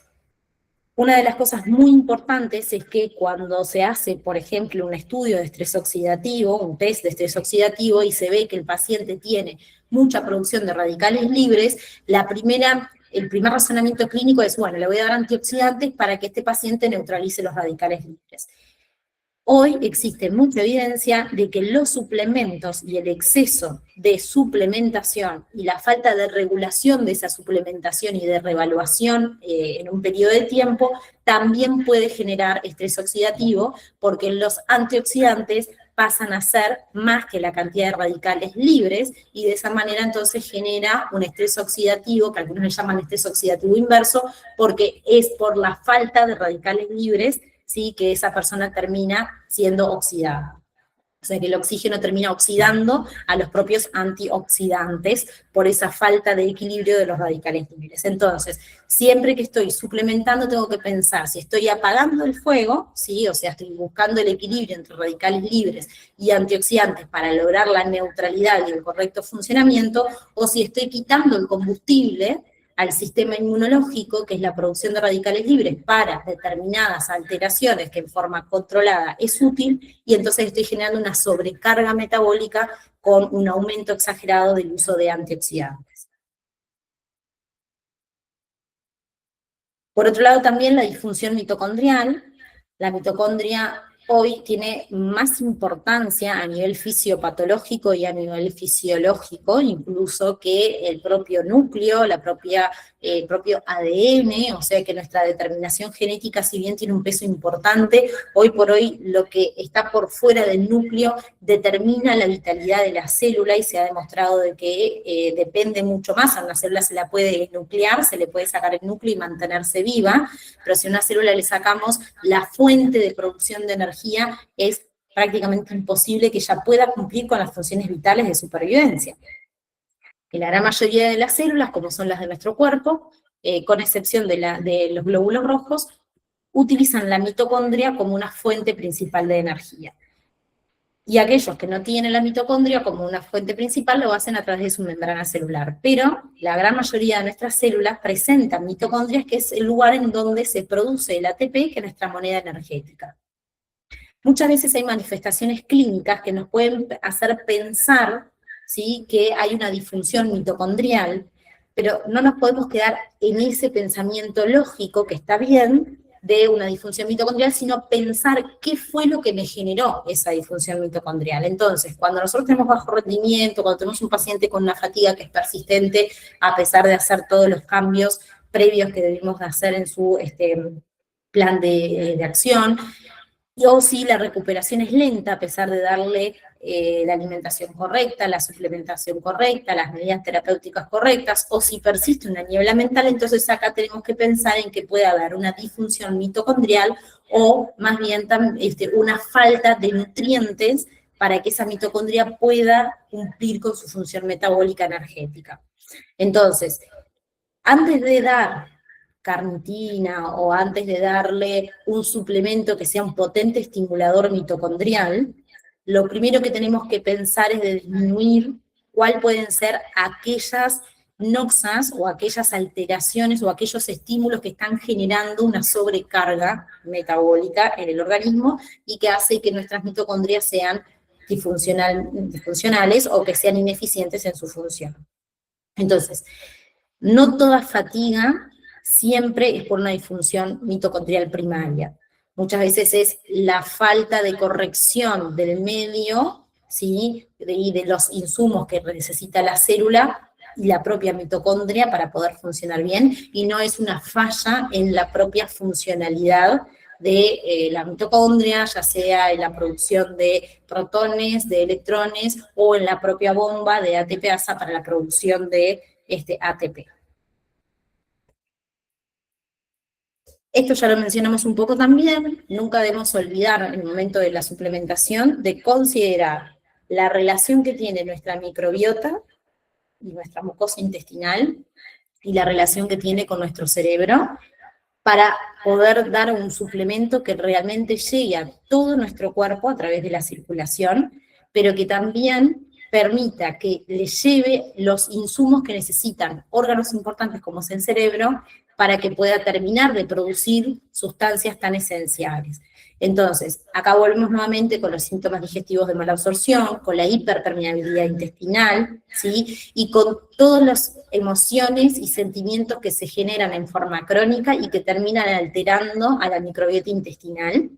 una de las cosas muy importantes es que cuando se hace, por ejemplo, un estudio de estrés oxidativo, un test de estrés oxidativo, y se ve que el paciente tiene mucha producción de radicales libres, el primer razonamiento clínico es, bueno, le voy a dar antioxidantes para que este paciente neutralice los radicales libres. Hoy existe mucha evidencia de que los suplementos y el exceso de suplementación y la falta de regulación de esa suplementación y de reevaluación en un periodo de tiempo también puede generar estrés oxidativo, porque los antioxidantes pasan a ser más que la cantidad de radicales libres, y de esa manera entonces genera un estrés oxidativo, que algunos le llaman estrés oxidativo inverso, porque es por la falta de radicales libres, ¿sí?, que esa persona termina siendo oxidada. O sea que el oxígeno termina oxidando a los propios antioxidantes por esa falta de equilibrio de los radicales libres. Entonces, siempre que estoy suplementando tengo que pensar si estoy apagando el fuego, ¿sí? O sea, estoy buscando el equilibrio entre radicales libres y antioxidantes para lograr la neutralidad y el correcto funcionamiento, o si estoy quitando el combustible al sistema inmunológico, que es la producción de radicales libres para determinadas alteraciones que en forma controlada es útil, y entonces estoy generando una sobrecarga metabólica con un aumento exagerado del uso de antioxidantes. Por otro lado, también la disfunción mitocondrial. La mitocondria hoy tiene más importancia a nivel fisiopatológico y a nivel fisiológico, incluso que el propio núcleo, el propio ADN, o sea que nuestra determinación genética, si bien tiene un peso importante, hoy por hoy lo que está por fuera del núcleo determina la vitalidad de la célula, y se ha demostrado de que depende mucho más. A una célula se la puede nuclear, se le puede sacar el núcleo y mantenerse viva, pero si a una célula le sacamos la fuente de producción de energía, es prácticamente imposible que ella pueda cumplir con las funciones vitales de supervivencia. En la gran mayoría de las células, como son las de nuestro cuerpo, con excepción de los glóbulos rojos, utilizan la mitocondria como una fuente principal de energía. Y aquellos que no tienen la mitocondria como una fuente principal lo hacen a través de su membrana celular. Pero la gran mayoría de nuestras células presentan mitocondrias, que es el lugar en donde se produce el ATP, que es nuestra moneda energética. Muchas veces hay manifestaciones clínicas que nos pueden hacer pensar, ¿sí?, que hay una disfunción mitocondrial, pero no nos podemos quedar en ese pensamiento lógico, que está bien, de una disfunción mitocondrial, sino pensar qué fue lo que me generó esa disfunción mitocondrial. Entonces, cuando nosotros tenemos bajo rendimiento, cuando tenemos un paciente con una fatiga que es persistente, a pesar de hacer todos los cambios previos que debimos de hacer en su plan de acción, o si la recuperación es lenta, a pesar de darle la alimentación correcta, la suplementación correcta, las medidas terapéuticas correctas, o si persiste una niebla mental, entonces acá tenemos que pensar en que puede haber una disfunción mitocondrial, o más bien una falta de nutrientes para que esa mitocondria pueda cumplir con su función metabólica energética. Entonces, antes de dar carnitina o antes de darle un suplemento que sea un potente estimulador mitocondrial, lo primero que tenemos que pensar es de disminuir cuáles pueden ser aquellas noxas o aquellas alteraciones o aquellos estímulos que están generando una sobrecarga metabólica en el organismo y que hace que nuestras mitocondrias sean disfuncionales o que sean ineficientes en su función. Entonces, no toda fatiga siempre es por una disfunción mitocondrial primaria. Muchas veces es la falta de corrección del medio, ¿sí?, y de los insumos que necesita la célula y la propia mitocondria para poder funcionar bien, y no es una falla en la propia funcionalidad de la mitocondria, ya sea en la producción de protones, de electrones, o en la propia bomba de ATPasa para la producción de ATP. Esto ya lo mencionamos un poco también. Nunca debemos olvidar en el momento de la suplementación de considerar la relación que tiene nuestra microbiota y nuestra mucosa intestinal y la relación que tiene con nuestro cerebro para poder dar un suplemento que realmente llegue a todo nuestro cuerpo a través de la circulación, pero que también permita que le lleve los insumos que necesitan órganos importantes como es el cerebro para que pueda terminar de producir sustancias tan esenciales. Entonces, acá volvemos nuevamente con los síntomas digestivos de mala absorción, con la hiperpermeabilidad intestinal, ¿sí?, y con todas las emociones y sentimientos que se generan en forma crónica y que terminan alterando a la microbiota intestinal.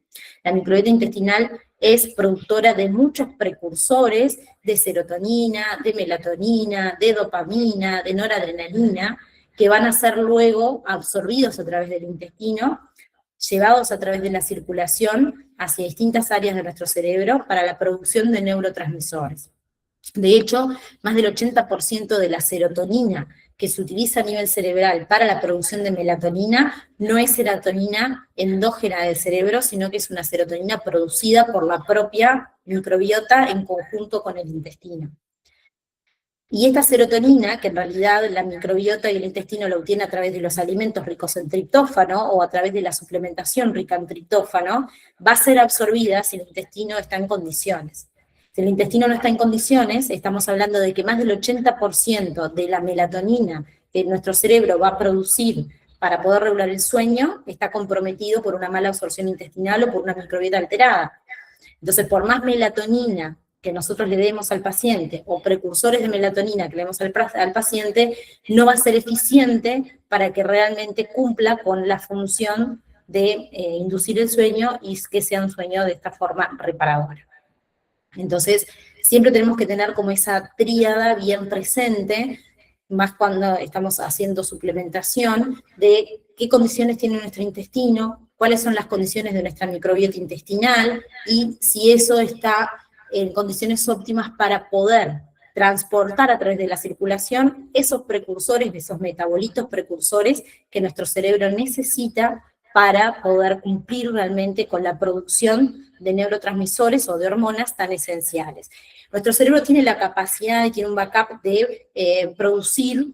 La microbiota intestinal es productora de muchos precursores de serotonina, de melatonina, de dopamina, de noradrenalina, que van a ser luego absorbidos a través del intestino, llevados a través de la circulación hacia distintas áreas de nuestro cerebro para la producción de neurotransmisores. De hecho, más del 80% de la serotonina que se utiliza a nivel cerebral para la producción de melatonina no es serotonina endógena del cerebro, sino que es una serotonina producida por la propia microbiota en conjunto con el intestino. Y esta serotonina, que en realidad la microbiota y el intestino lo obtiene a través de los alimentos ricos en triptófano o a través de la suplementación rica en triptófano, va a ser absorbida si el intestino está en condiciones. Si el intestino no está en condiciones, estamos hablando de que más del 80% de la melatonina que nuestro cerebro va a producir para poder regular el sueño está comprometido por una mala absorción intestinal o por una microbiota alterada. Entonces, por más melatonina que nosotros le demos al paciente, o precursores de melatonina que le demos al paciente, no va a ser eficiente para que realmente cumpla con la función de inducir el sueño y que sea un sueño de esta forma reparadora. Entonces, siempre tenemos que tener como esa tríada bien presente, más cuando estamos haciendo suplementación, de qué condiciones tiene nuestro intestino, cuáles son las condiciones de nuestra microbiota intestinal, y si eso está en condiciones óptimas para poder transportar a través de la circulación esos precursores, esos metabolitos precursores que nuestro cerebro necesita para poder cumplir realmente con la producción de neurotransmisores o de hormonas tan esenciales. Nuestro cerebro tiene la capacidad y tiene un backup de producir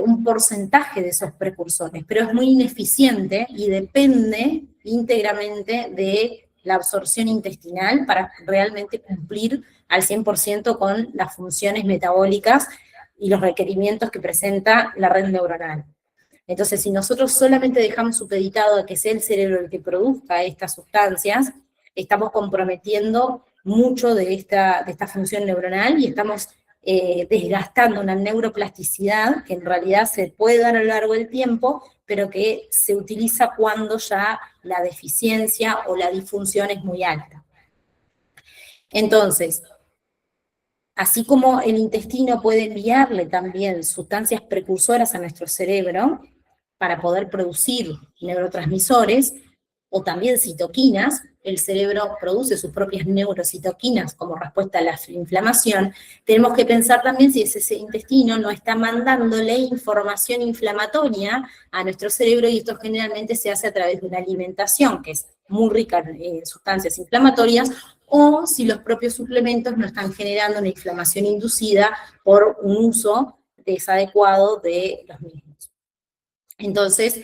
un porcentaje de esos precursores, pero es muy ineficiente y depende íntegramente de la absorción intestinal para realmente cumplir al 100% con las funciones metabólicas y los requerimientos que presenta la red neuronal. Entonces, si nosotros solamente dejamos supeditado a que sea el cerebro el que produzca estas sustancias, estamos comprometiendo mucho de esta función neuronal y estamos desgastando una neuroplasticidad que en realidad se puede dar a lo largo del tiempo, pero que se utiliza cuando ya la deficiencia o la disfunción es muy alta. Entonces, así como el intestino puede enviarle también sustancias precursoras a nuestro cerebro para poder producir neurotransmisores, o también citoquinas, el cerebro produce sus propias neurocitoquinas como respuesta a la inflamación, tenemos que pensar también si ese intestino no está mandándole información inflamatoria a nuestro cerebro, y esto generalmente se hace a través de una alimentación que es muy rica en sustancias inflamatorias, o si los propios suplementos no están generando una inflamación inducida por un uso desadecuado de los mismos. Entonces,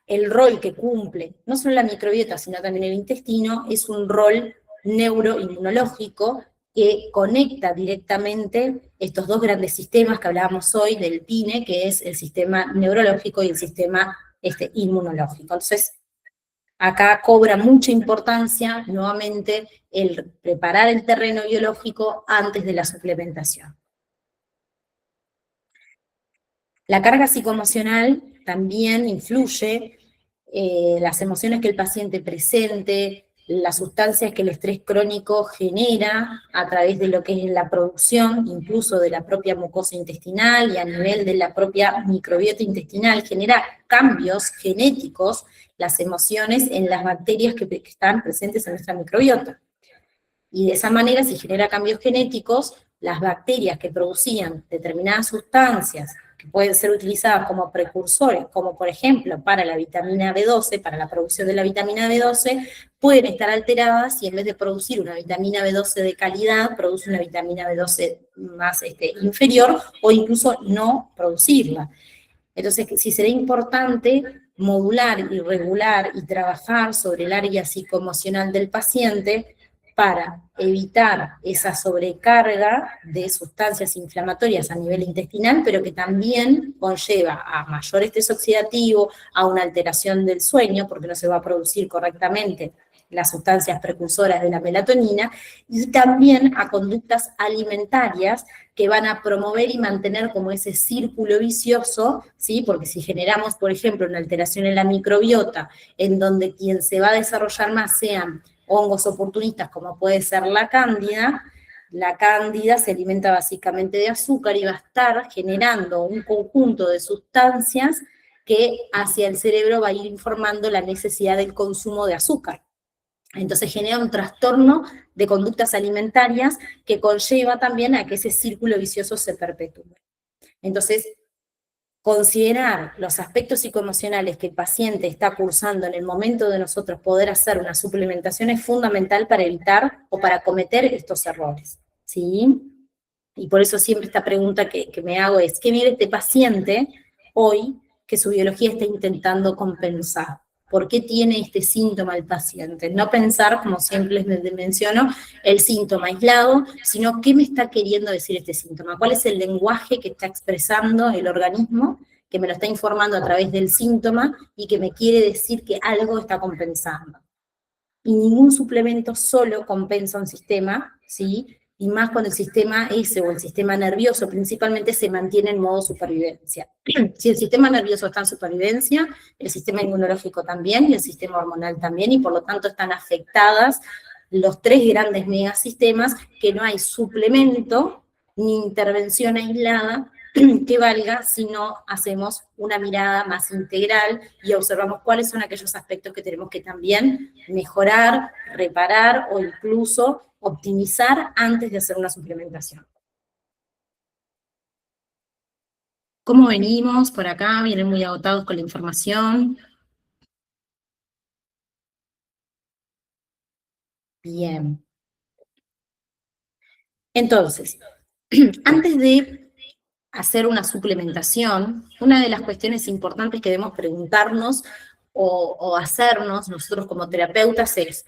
el rol que cumple, no solo la microbiota, sino también el intestino, es un rol neuroinmunológico que conecta directamente estos dos grandes sistemas que hablábamos hoy del PINE, que es el sistema neurológico y el sistema inmunológico. Entonces, acá cobra mucha importancia, nuevamente, el preparar el terreno biológico antes de la suplementación. La carga psicoemocional también influye, las emociones que el paciente presente, las sustancias que el estrés crónico genera a través de lo que es la producción, incluso de la propia mucosa intestinal y a nivel de la propia microbiota intestinal, genera cambios genéticos, las emociones en las bacterias que están presentes en nuestra microbiota. Y de esa manera, si genera cambios genéticos, las bacterias que producían determinadas sustancias que pueden ser utilizadas como precursores, como por ejemplo para la vitamina B12, para la producción de la vitamina B12, pueden estar alteradas y en vez de producir una vitamina B12 de calidad, produce una vitamina B12 más inferior o incluso no producirla. Entonces, sí será importante modular y regular y trabajar sobre el área psicoemocional del paciente para evitar esa sobrecarga de sustancias inflamatorias a nivel intestinal, pero que también conlleva a mayor estrés oxidativo, a una alteración del sueño, porque no se va a producir correctamente las sustancias precursoras de la melatonina, y también a conductas alimentarias que van a promover y mantener como ese círculo vicioso, ¿sí? Porque si generamos, por ejemplo, una alteración en la microbiota, en donde quien se va a desarrollar más sean hongos oportunistas, como puede ser la cándida se alimenta básicamente de azúcar y va a estar generando un conjunto de sustancias que hacia el cerebro va a ir informando la necesidad del consumo de azúcar. Entonces genera un trastorno de conductas alimentarias que conlleva también a que ese círculo vicioso se perpetúe. Entonces, considerar los aspectos psicoemocionales que el paciente está cursando en el momento de nosotros poder hacer una suplementación es fundamental para evitar o para cometer estos errores, ¿sí? Y por eso siempre esta pregunta que me hago es, ¿qué vive este paciente hoy que su biología está intentando compensar? ¿Por qué tiene este síntoma el paciente? No pensar, como siempre les menciono, el síntoma aislado, sino qué me está queriendo decir este síntoma, cuál es el lenguaje que está expresando el organismo, que me lo está informando a través del síntoma y que me quiere decir que algo está compensando. Y ningún suplemento solo compensa un sistema, ¿sí? Y más cuando el sistema ese o el sistema nervioso principalmente se mantiene en modo supervivencia. Si el sistema nervioso está en supervivencia, el sistema inmunológico también y el sistema hormonal también, y por lo tanto están afectadas los tres grandes megasistemas que no hay suplemento ni intervención aislada que valga si no hacemos una mirada más integral y observamos cuáles son aquellos aspectos que tenemos que también mejorar, reparar o incluso optimizar antes de hacer una suplementación. ¿Cómo venimos por acá? ¿Vienen muy agotados con la información? Bien. Entonces, antes de hacer una suplementación, una de las cuestiones importantes que debemos preguntarnos o hacernos nosotros como terapeutas es,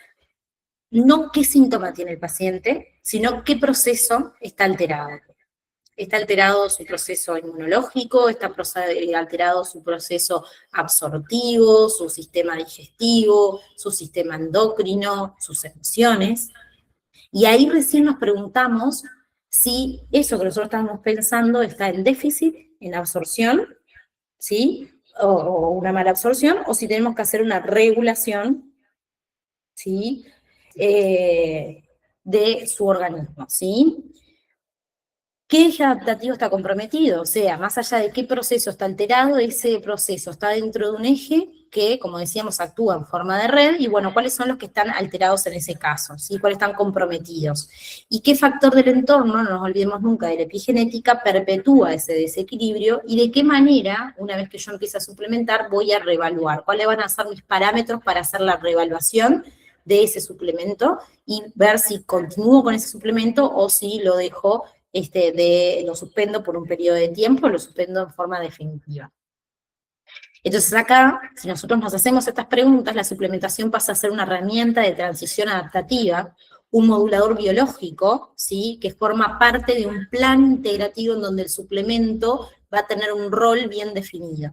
no qué síntoma tiene el paciente, sino qué proceso está alterado. Está alterado su proceso inmunológico, está alterado su proceso absortivo, su sistema digestivo, su sistema endocrino, sus emociones. Y ahí recién nos preguntamos si eso que nosotros estamos pensando está en déficit, en absorción, ¿sí? O una mala absorción, o si tenemos que hacer una regulación, ¿sí? De su organismo, ¿sí? ¿Qué eje adaptativo está comprometido? O sea, más allá de qué proceso está alterado, ese proceso está dentro de un eje que, como decíamos, actúa en forma de red, y bueno, ¿cuáles son los que están alterados en ese caso? ¿Sí? ¿Cuáles están comprometidos? ¿Y qué factor del entorno, no nos olvidemos nunca de la epigenética, perpetúa ese desequilibrio? ¿Y de qué manera, una vez que yo empiece a suplementar, voy a reevaluar? ¿Cuáles van a ser mis parámetros para hacer la reevaluación de ese suplemento y ver si continúo con ese suplemento o si lo dejo lo suspendo por un periodo de tiempo, lo suspendo en forma definitiva. Entonces acá, si nosotros nos hacemos estas preguntas, la suplementación pasa a ser una herramienta de transición adaptativa, un modulador biológico, ¿sí? Que forma parte de un plan integrativo en donde el suplemento va a tener un rol bien definido.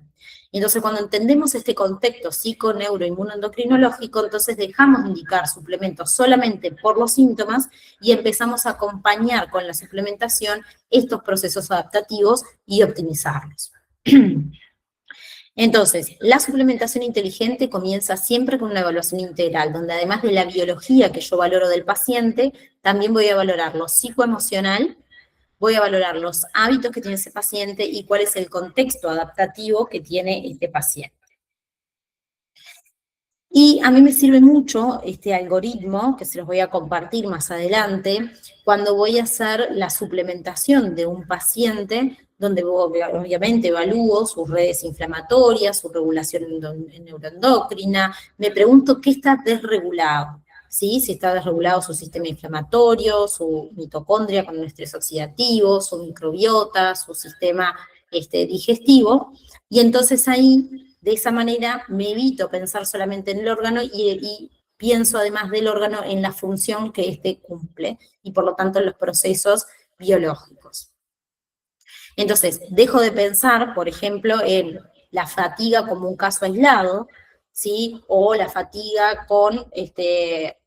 Entonces, cuando entendemos este contexto psico-neuroinmunoendocrinológico, entonces dejamos de indicar suplementos solamente por los síntomas y empezamos a acompañar con la suplementación estos procesos adaptativos y optimizarlos. Entonces, la suplementación inteligente comienza siempre con una evaluación integral, donde además de la biología que yo valoro del paciente, también voy a valorar lo psicoemocional, voy a valorar los hábitos que tiene ese paciente y cuál es el contexto adaptativo que tiene este paciente. Y a mí me sirve mucho este algoritmo, que se los voy a compartir más adelante, cuando voy a hacer la suplementación de un paciente, donde obviamente evalúo sus redes inflamatorias, su regulación neuroendocrina, me pregunto qué está desregulado, ¿sí? Si está desregulado su sistema inflamatorio, su mitocondria con un estrés oxidativo, su microbiota, su sistema digestivo, y entonces ahí, de esa manera, me evito pensar solamente en el órgano y pienso además del órgano en la función que éste cumple, y por lo tanto en los procesos biológicos. Entonces, dejo de pensar, por ejemplo, en la fatiga como un caso aislado, ¿sí? O la fatiga con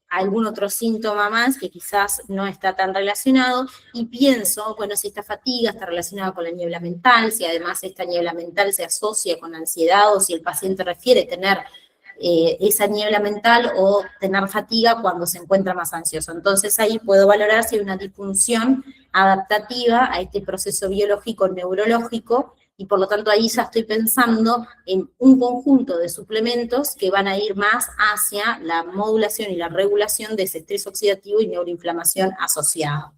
algún otro síntoma más que quizás no está tan relacionado, y pienso, bueno, si esta fatiga está relacionada con la niebla mental, si además esta niebla mental se asocia con ansiedad, o si el paciente refiere tener esa niebla mental o tener fatiga cuando se encuentra más ansioso. Entonces ahí puedo valorar si hay una disfunción adaptativa a este proceso biológico neurológico y por lo tanto ahí ya estoy pensando en un conjunto de suplementos que van a ir más hacia la modulación y la regulación de ese estrés oxidativo y neuroinflamación asociada.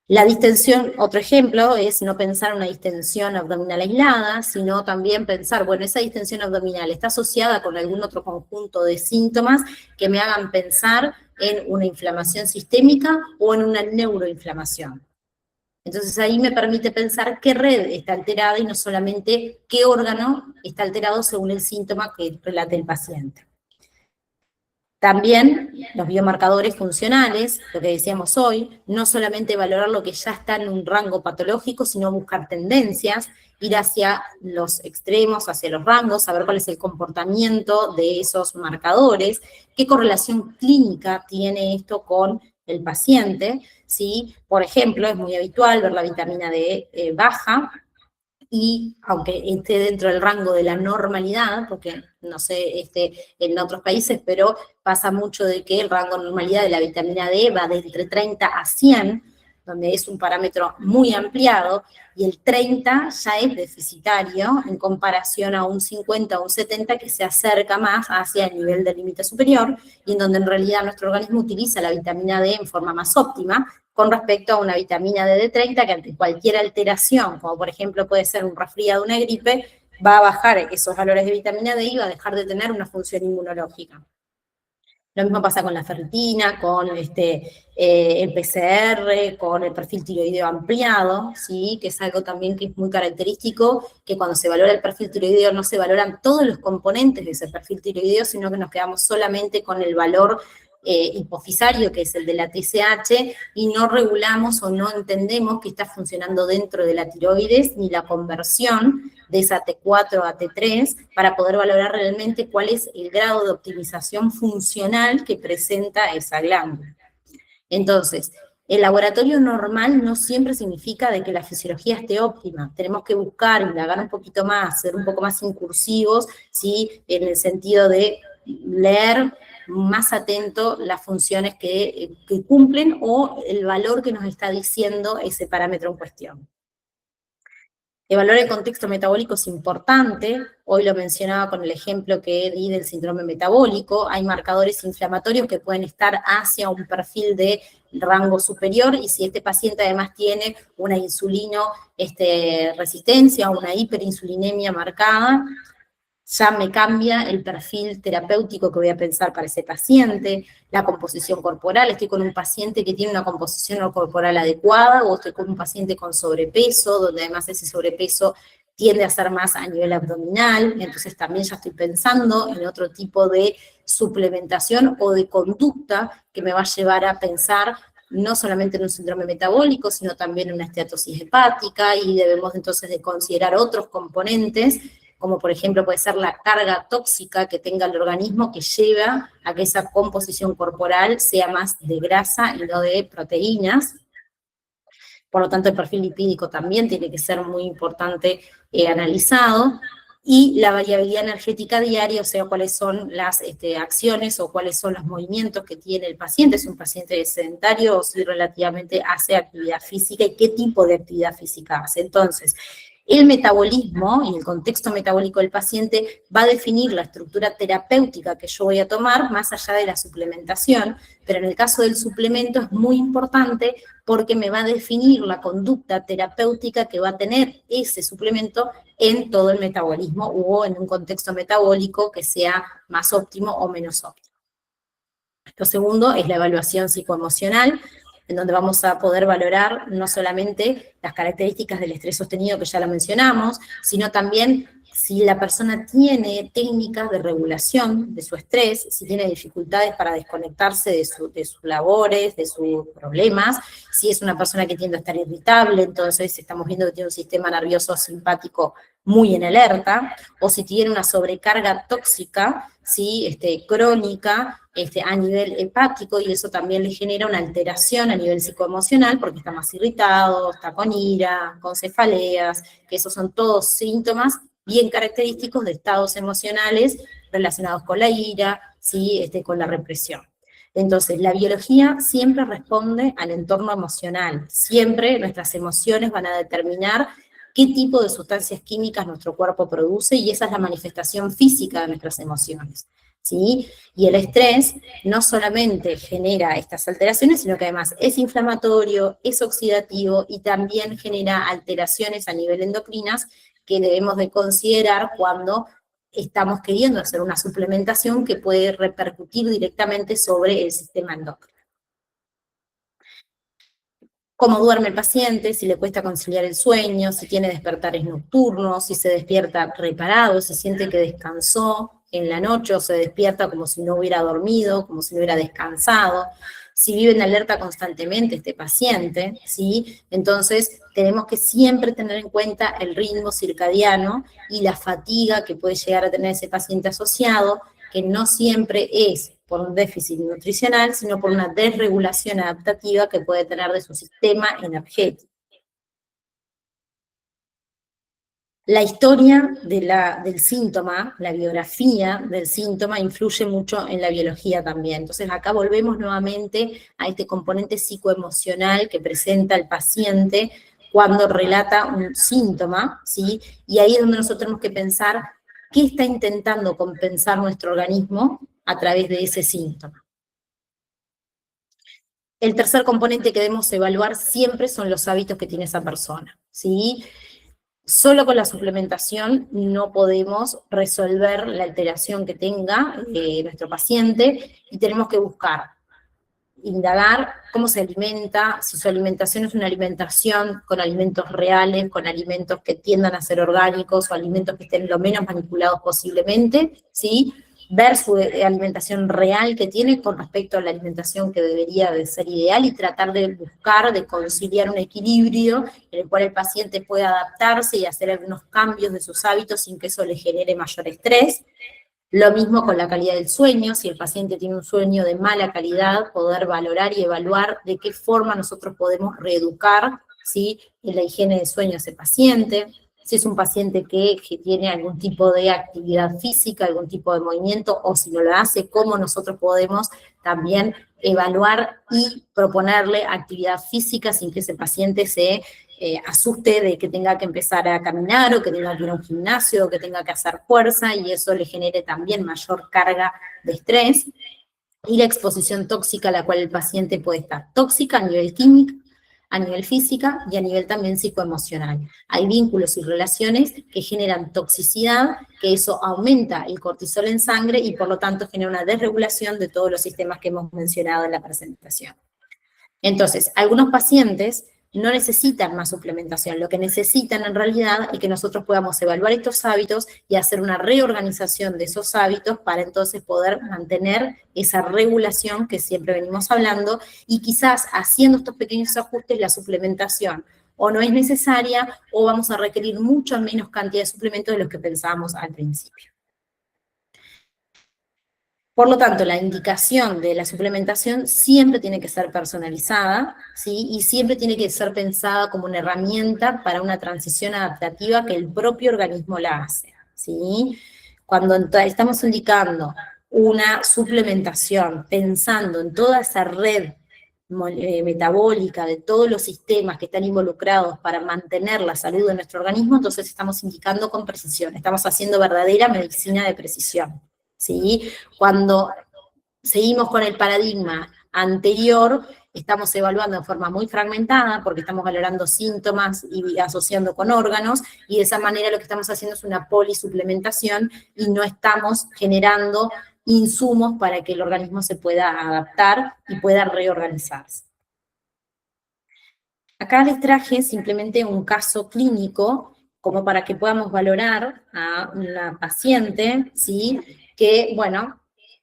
La distensión, otro ejemplo, es no pensar una distensión abdominal aislada, sino también pensar, bueno, esa distensión abdominal está asociada con algún otro conjunto de síntomas que me hagan pensar en una inflamación sistémica o en una neuroinflamación. Entonces ahí me permite pensar qué red está alterada y no solamente qué órgano está alterado según el síntoma que relate el paciente. También los biomarcadores funcionales, lo que decíamos hoy, no solamente valorar lo que ya está en un rango patológico, sino buscar tendencias, ir hacia los extremos, hacia los rangos, saber cuál es el comportamiento de esos marcadores, qué correlación clínica tiene esto con el paciente, ¿sí? Por ejemplo, es muy habitual ver la vitamina D baja, y aunque esté dentro del rango de la normalidad, porque no sé en otros países, pero pasa mucho de que el rango de normalidad de la vitamina D va de entre 30 a 100, donde es un parámetro muy ampliado, y el 30 ya es deficitario en comparación a un 50 o un 70 que se acerca más hacia el nivel del límite superior, y en donde en realidad nuestro organismo utiliza la vitamina D en forma más óptima, con respecto a una vitamina D de 30, que ante cualquier alteración, como por ejemplo puede ser un resfriado o una gripe, va a bajar esos valores de vitamina D y va a dejar de tener una función inmunológica. Lo mismo pasa con la ferritina, con el PCR, con el perfil tiroideo ampliado, ¿sí? Que es algo también que es muy característico, que cuando se valora el perfil tiroideo no se valoran todos los componentes de ese perfil tiroideo, sino que nos quedamos solamente con el valor hipofisario, que es el de la TSH, y no regulamos o no entendemos que está funcionando dentro de la tiroides, ni la conversión de esa T4 a T3, para poder valorar realmente cuál es el grado de optimización funcional que presenta esa glándula. Entonces, el laboratorio normal no siempre significa de que la fisiología esté óptima. Tenemos que buscar, indagar un poquito más, ser un poco más incursivos, ¿sí? En el sentido de leer más atento las funciones que cumplen o el valor que nos está diciendo ese parámetro en cuestión. Evaluar el contexto metabólico es importante, hoy lo mencionaba con el ejemplo que di del síndrome metabólico, hay marcadores inflamatorios que pueden estar hacia un perfil de rango superior, y si este paciente además tiene una insulino resistencia o una hiperinsulinemia marcada, ya me cambia el perfil terapéutico que voy a pensar para ese paciente, la composición corporal, estoy con un paciente que tiene una composición corporal adecuada, o estoy con un paciente con sobrepeso, donde además ese sobrepeso tiende a ser más a nivel abdominal, entonces también ya estoy pensando en otro tipo de suplementación o de conducta que me va a llevar a pensar no solamente en un síndrome metabólico, sino también en una esteatosis hepática, y debemos entonces de considerar otros componentes, como por ejemplo puede ser la carga tóxica que tenga el organismo, que lleva a que esa composición corporal sea más de grasa y no de proteínas. Por lo tanto, el perfil lipídico también tiene que ser muy importante analizado, y la variabilidad energética diaria, o sea, cuáles son las acciones o cuáles son los movimientos que tiene el paciente, es un paciente sedentario o si relativamente hace actividad física y qué tipo de actividad física hace. Entonces, el metabolismo y el contexto metabólico del paciente va a definir la estructura terapéutica que yo voy a tomar, más allá de la suplementación, pero en el caso del suplemento es muy importante porque me va a definir la conducta terapéutica que va a tener ese suplemento en todo el metabolismo o en un contexto metabólico que sea más óptimo o menos óptimo. Lo segundo es la evaluación psicoemocional, en donde vamos a poder valorar no solamente las características del estrés sostenido, que ya lo mencionamos, sino también si la persona tiene técnicas de regulación de su estrés, si tiene dificultades para desconectarse de sus labores, de sus problemas, si es una persona que tiende a estar irritable, entonces estamos viendo que tiene un sistema nervioso simpático muy en alerta, o si tiene una sobrecarga tóxica, ¿sí? Crónica, a nivel hepático, y eso también le genera una alteración a nivel psicoemocional, porque está más irritado, está con ira, con cefaleas, que esos son todos síntomas bien característicos de estados emocionales relacionados con la ira, ¿sí? Con la represión. Entonces, la biología siempre responde al entorno emocional, siempre nuestras emociones van a determinar qué tipo de sustancias químicas nuestro cuerpo produce, y esa es la manifestación física de nuestras emociones, ¿sí? Y el estrés no solamente genera estas alteraciones, sino que además es inflamatorio, es oxidativo y también genera alteraciones a nivel endocrinas que debemos de considerar cuando estamos queriendo hacer una suplementación que puede repercutir directamente sobre el sistema endocrino. Cómo duerme el paciente, si le cuesta conciliar el sueño, si tiene despertares nocturnos, si se despierta reparado, si siente que descansó en la noche o se despierta como si no hubiera dormido, como si no hubiera descansado, si vive en alerta constantemente este paciente, ¿sí? Entonces tenemos que siempre tener en cuenta el ritmo circadiano y la fatiga que puede llegar a tener ese paciente asociado, que no siempre es por un déficit nutricional, sino por una desregulación adaptativa que puede tener de su sistema energético. La historia del síntoma, la biografía del síntoma, influye mucho en la biología también. Entonces acá volvemos nuevamente a este componente psicoemocional que presenta el paciente cuando relata un síntoma, ¿sí? Y ahí es donde nosotros tenemos que pensar qué está intentando compensar nuestro organismo a través de ese síntoma. El tercer componente que debemos evaluar siempre son los hábitos que tiene esa persona, ¿sí? Solo con la suplementación no podemos resolver la alteración que tenga nuestro paciente, y tenemos que buscar, indagar cómo se alimenta, si su alimentación es una alimentación con alimentos reales, con alimentos que tiendan a ser orgánicos o alimentos que estén lo menos manipulados posiblemente, ¿sí? Ver su alimentación real que tiene con respecto a la alimentación que debería de ser ideal y tratar de buscar, de conciliar un equilibrio en el cual el paciente pueda adaptarse y hacer algunos cambios de sus hábitos sin que eso le genere mayor estrés. Lo mismo con la calidad del sueño, si el paciente tiene un sueño de mala calidad, poder valorar y evaluar de qué forma nosotros podemos reeducar, ¿sí?, en la higiene de sueño a ese paciente. Si es un paciente que tiene algún tipo de actividad física, algún tipo de movimiento, o si no lo hace, cómo nosotros podemos también evaluar y proponerle actividad física sin que ese paciente se asuste de que tenga que empezar a caminar o que tenga que ir a un gimnasio o que tenga que hacer fuerza, y eso le genere también mayor carga de estrés. Y la exposición tóxica a la cual el paciente puede estar, tóxica a nivel químico, a nivel física y a nivel también psicoemocional. Hay vínculos y relaciones que generan toxicidad, que eso aumenta el cortisol en sangre y por lo tanto genera una desregulación de todos los sistemas que hemos mencionado en la presentación. Entonces, algunos pacientes no necesitan más suplementación, lo que necesitan en realidad es que nosotros podamos evaluar estos hábitos y hacer una reorganización de esos hábitos para entonces poder mantener esa regulación que siempre venimos hablando, y quizás haciendo estos pequeños ajustes la suplementación o no es necesaria o vamos a requerir mucho menos cantidad de suplementos de los que pensábamos al principio. Por lo tanto, la indicación de la suplementación siempre tiene que ser personalizada, ¿sí? Y siempre tiene que ser pensada como una herramienta para una transición adaptativa que el propio organismo la hace, ¿sí? Cuando estamos indicando una suplementación pensando en toda esa red metabólica de todos los sistemas que están involucrados para mantener la salud de nuestro organismo, entonces estamos indicando con precisión, estamos haciendo verdadera medicina de precisión, ¿sí? Cuando seguimos con el paradigma anterior, estamos evaluando de forma muy fragmentada, porque estamos valorando síntomas y asociando con órganos, y de esa manera lo que estamos haciendo es una polisuplementación y no estamos generando insumos para que el organismo se pueda adaptar y pueda reorganizarse. Acá les traje simplemente un caso clínico como para que podamos valorar a una paciente, ¿sí? Que, bueno,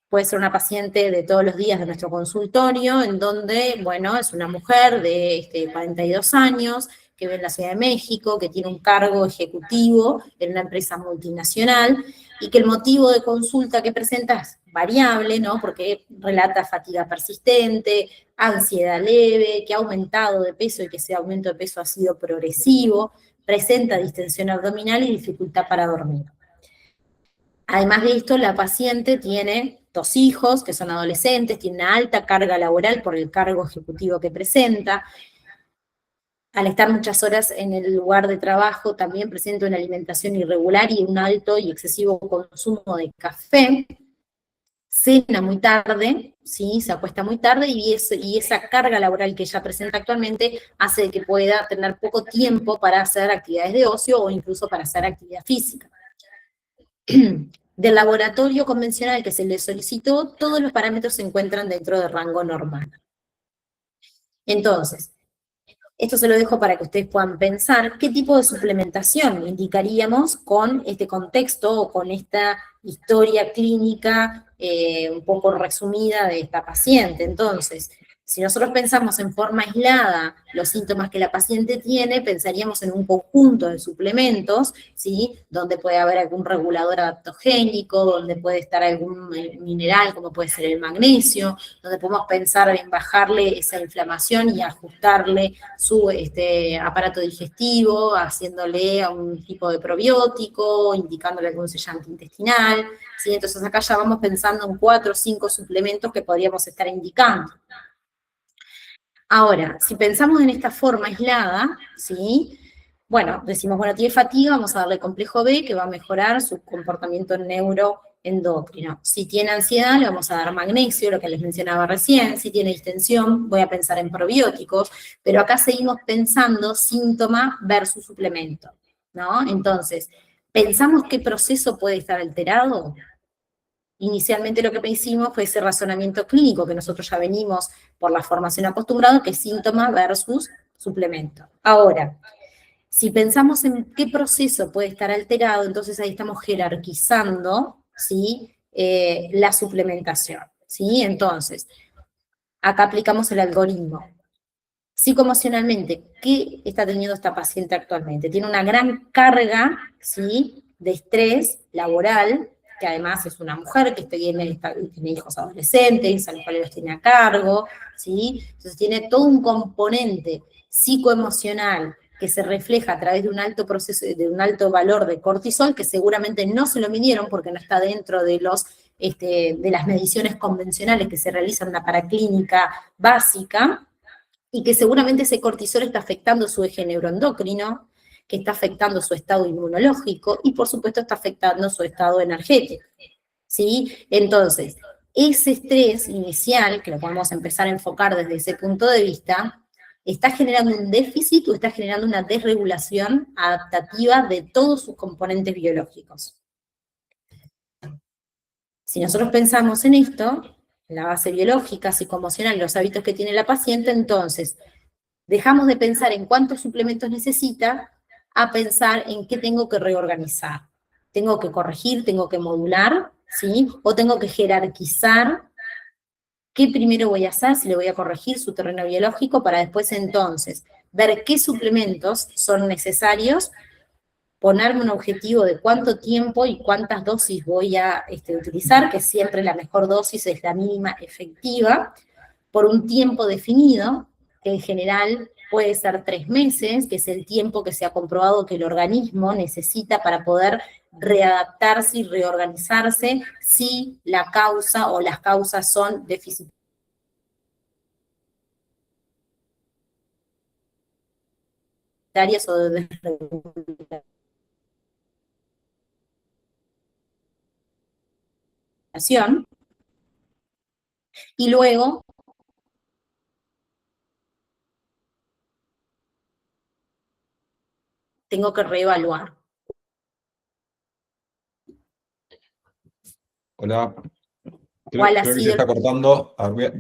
puede ser una paciente de todos los días de nuestro consultorio, en donde, bueno, es una mujer de 42 años, que vive en la Ciudad de México, que tiene un cargo ejecutivo en una empresa multinacional, y que el motivo de consulta que presenta es variable, ¿no? Porque relata fatiga persistente, ansiedad leve, que ha aumentado de peso y que ese aumento de peso ha sido progresivo, presenta distensión abdominal y dificultad para dormir. Además de esto, la paciente tiene 2 hijos que son adolescentes, tiene una alta carga laboral por el cargo ejecutivo que presenta, al estar muchas horas en el lugar de trabajo, también presenta una alimentación irregular y un alto y excesivo consumo de café, cena muy tarde, ¿sí? Se acuesta muy tarde y esa carga laboral que ella presenta actualmente hace que pueda tener poco tiempo para hacer actividades de ocio o incluso para hacer actividad física. Del laboratorio convencional que se le solicitó, todos los parámetros se encuentran dentro del rango normal. Entonces, esto se lo dejo para que ustedes puedan pensar qué tipo de suplementación indicaríamos con este contexto o con esta historia clínica un poco resumida de esta paciente. Entonces, si nosotros pensamos en forma aislada los síntomas que la paciente tiene, pensaríamos en un conjunto de suplementos, ¿sí? Donde puede haber algún regulador adaptogénico, donde puede estar algún mineral, como puede ser el magnesio, donde podemos pensar en bajarle esa inflamación y ajustarle su aparato digestivo, haciéndole a un tipo de probiótico, indicándole algún sellante intestinal, ¿sí? Entonces acá ya vamos pensando en 4 o 5 suplementos que podríamos estar indicando. Ahora, si pensamos en esta forma aislada, ¿sí? Bueno, decimos, bueno, tiene fatiga, vamos a darle complejo B, que va a mejorar su comportamiento neuroendocrino. Si tiene ansiedad, le vamos a dar magnesio, lo que les mencionaba recién. Si tiene distensión, voy a pensar en probióticos, pero acá seguimos pensando síntoma versus suplemento, ¿no? Entonces, ¿pensamos qué proceso puede estar alterado? Inicialmente lo que hicimos fue ese razonamiento clínico que nosotros ya venimos por la formación acostumbrado, que es síntoma versus suplemento. Ahora, si pensamos en qué proceso puede estar alterado, entonces ahí estamos jerarquizando, ¿sí? La suplementación, ¿sí? Entonces, acá aplicamos el algoritmo. Psicoemocionalmente, ¿qué está teniendo esta paciente actualmente? Tiene una gran carga, ¿sí? De estrés laboral, que además es una mujer que tiene hijos adolescentes, a los cuales los tiene a cargo, ¿sí? Entonces tiene todo un componente psicoemocional que se refleja a través de un alto proceso, de un alto valor de cortisol, que seguramente no se lo midieron porque no está dentro de de las mediciones convencionales que se realizan en la paraclínica básica, y que seguramente ese cortisol está afectando su eje neuroendocrino, que está afectando su estado inmunológico y por supuesto está afectando su estado energético, ¿sí? Entonces, ese estrés inicial, que lo podemos empezar a enfocar desde ese punto de vista, está generando un déficit o está generando una desregulación adaptativa de todos sus componentes biológicos. Si nosotros pensamos en esto, en la base biológica, psicoemocional, los hábitos que tiene la paciente, entonces dejamos de pensar en cuántos suplementos necesita a pensar en qué tengo que reorganizar. Tengo que corregir, tengo que modular, ¿sí? O tengo que jerarquizar qué primero voy a hacer, si le voy a corregir su terreno biológico, para después entonces ver qué suplementos son necesarios, ponerme un objetivo de cuánto tiempo y cuántas dosis voy a utilizar, que siempre la mejor dosis es la mínima efectiva, por un tiempo definido, que en general puede ser 3 meses, que es el tiempo que se ha comprobado que el organismo necesita para poder readaptarse y reorganizarse si la causa o las causas son deficitarias o de desregulación. Y luego tengo que reevaluar. Hola, ¿Cuál ha creo que se sido está cortando. A ver,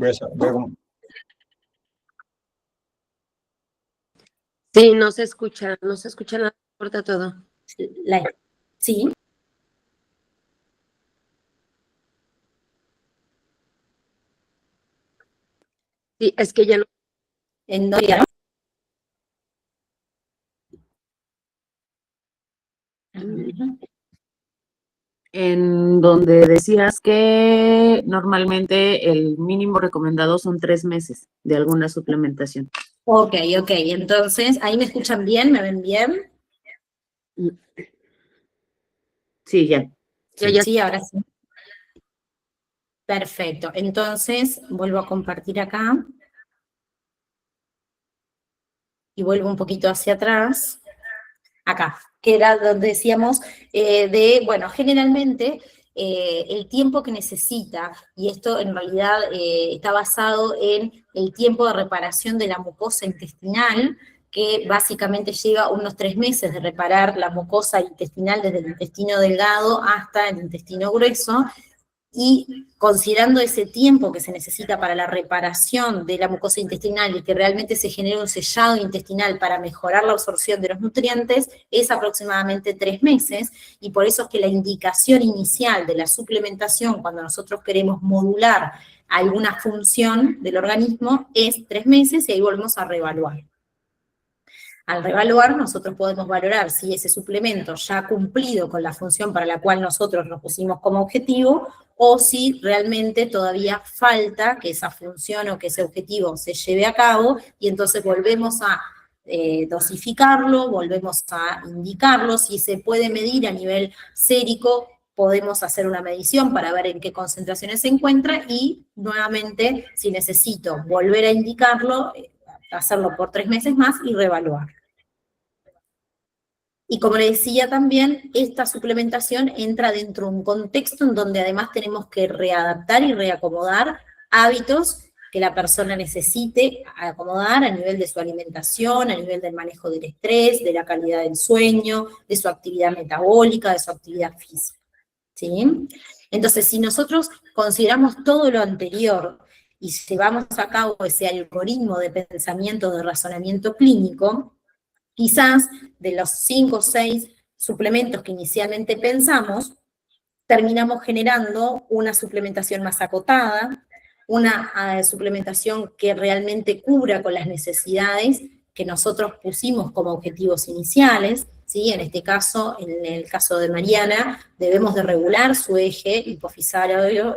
Sí, no se escucha nada, corta todo. sí? Sí, es que ya no. ¿En dónde? En donde decías que normalmente el mínimo recomendado son 3 meses de alguna suplementación. Ok, entonces, ¿ahí me escuchan bien? ¿Me ven bien? Sí, ya. Sí, ahora sí. Perfecto, entonces vuelvo a compartir acá. y vuelvo un poquito hacia atrás, acá, que era donde decíamos bueno, generalmente el tiempo que necesita, y esto en realidad está basado en el tiempo de reparación de la mucosa intestinal, que básicamente lleva unos 3 meses de reparar la mucosa intestinal desde el intestino delgado hasta el intestino grueso, y considerando ese tiempo que se necesita para la reparación de la mucosa intestinal y que realmente se genere un sellado intestinal para mejorar la absorción de los nutrientes, es aproximadamente 3 meses, y por eso es que la indicación inicial de la suplementación, cuando nosotros queremos modular alguna función del organismo, es 3 meses, y ahí volvemos a reevaluar. Al reevaluar, nosotros podemos valorar si ese suplemento ya ha cumplido con la función para la cual nosotros nos pusimos como objetivo, o si realmente todavía falta que esa función o que ese objetivo se lleve a cabo, y entonces volvemos a dosificarlo, volvemos a indicarlo. Si se puede medir a nivel sérico, podemos hacer una medición para ver en qué concentraciones se encuentra, y nuevamente, si necesito volver a indicarlo, hacerlo por 3 meses más y reevaluar. Y como le decía también, esta suplementación entra dentro de un contexto en donde además tenemos que readaptar y reacomodar hábitos que la persona necesite acomodar a nivel de su alimentación, a nivel del manejo del estrés, de la calidad del sueño, de su actividad metabólica, de su actividad física, ¿sí? Entonces, si nosotros consideramos todo lo anterior y llevamos a cabo ese algoritmo de pensamiento, de razonamiento clínico, quizás de los 5 o 6 suplementos que inicialmente pensamos, terminamos generando una suplementación más acotada, una suplementación que realmente cubra con las necesidades que nosotros pusimos como objetivos iniciales, ¿sí? En este caso, en el caso de Mariana, debemos de regular su eje hipofisario,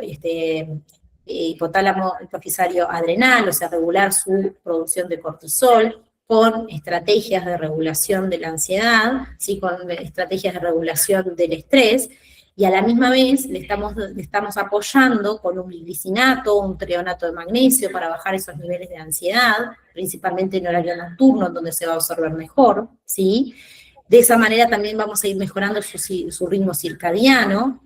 hipotálamo hipofisario adrenal, o sea, regular su producción de cortisol, con estrategias de regulación de la ansiedad, ¿sí? Con estrategias de regulación del estrés, y a la misma vez le estamos apoyando con un glicinato, un treonato de magnesio para bajar esos niveles de ansiedad, principalmente en horario nocturno, donde se va a absorber mejor, ¿sí? De esa manera también vamos a ir mejorando su ritmo circadiano,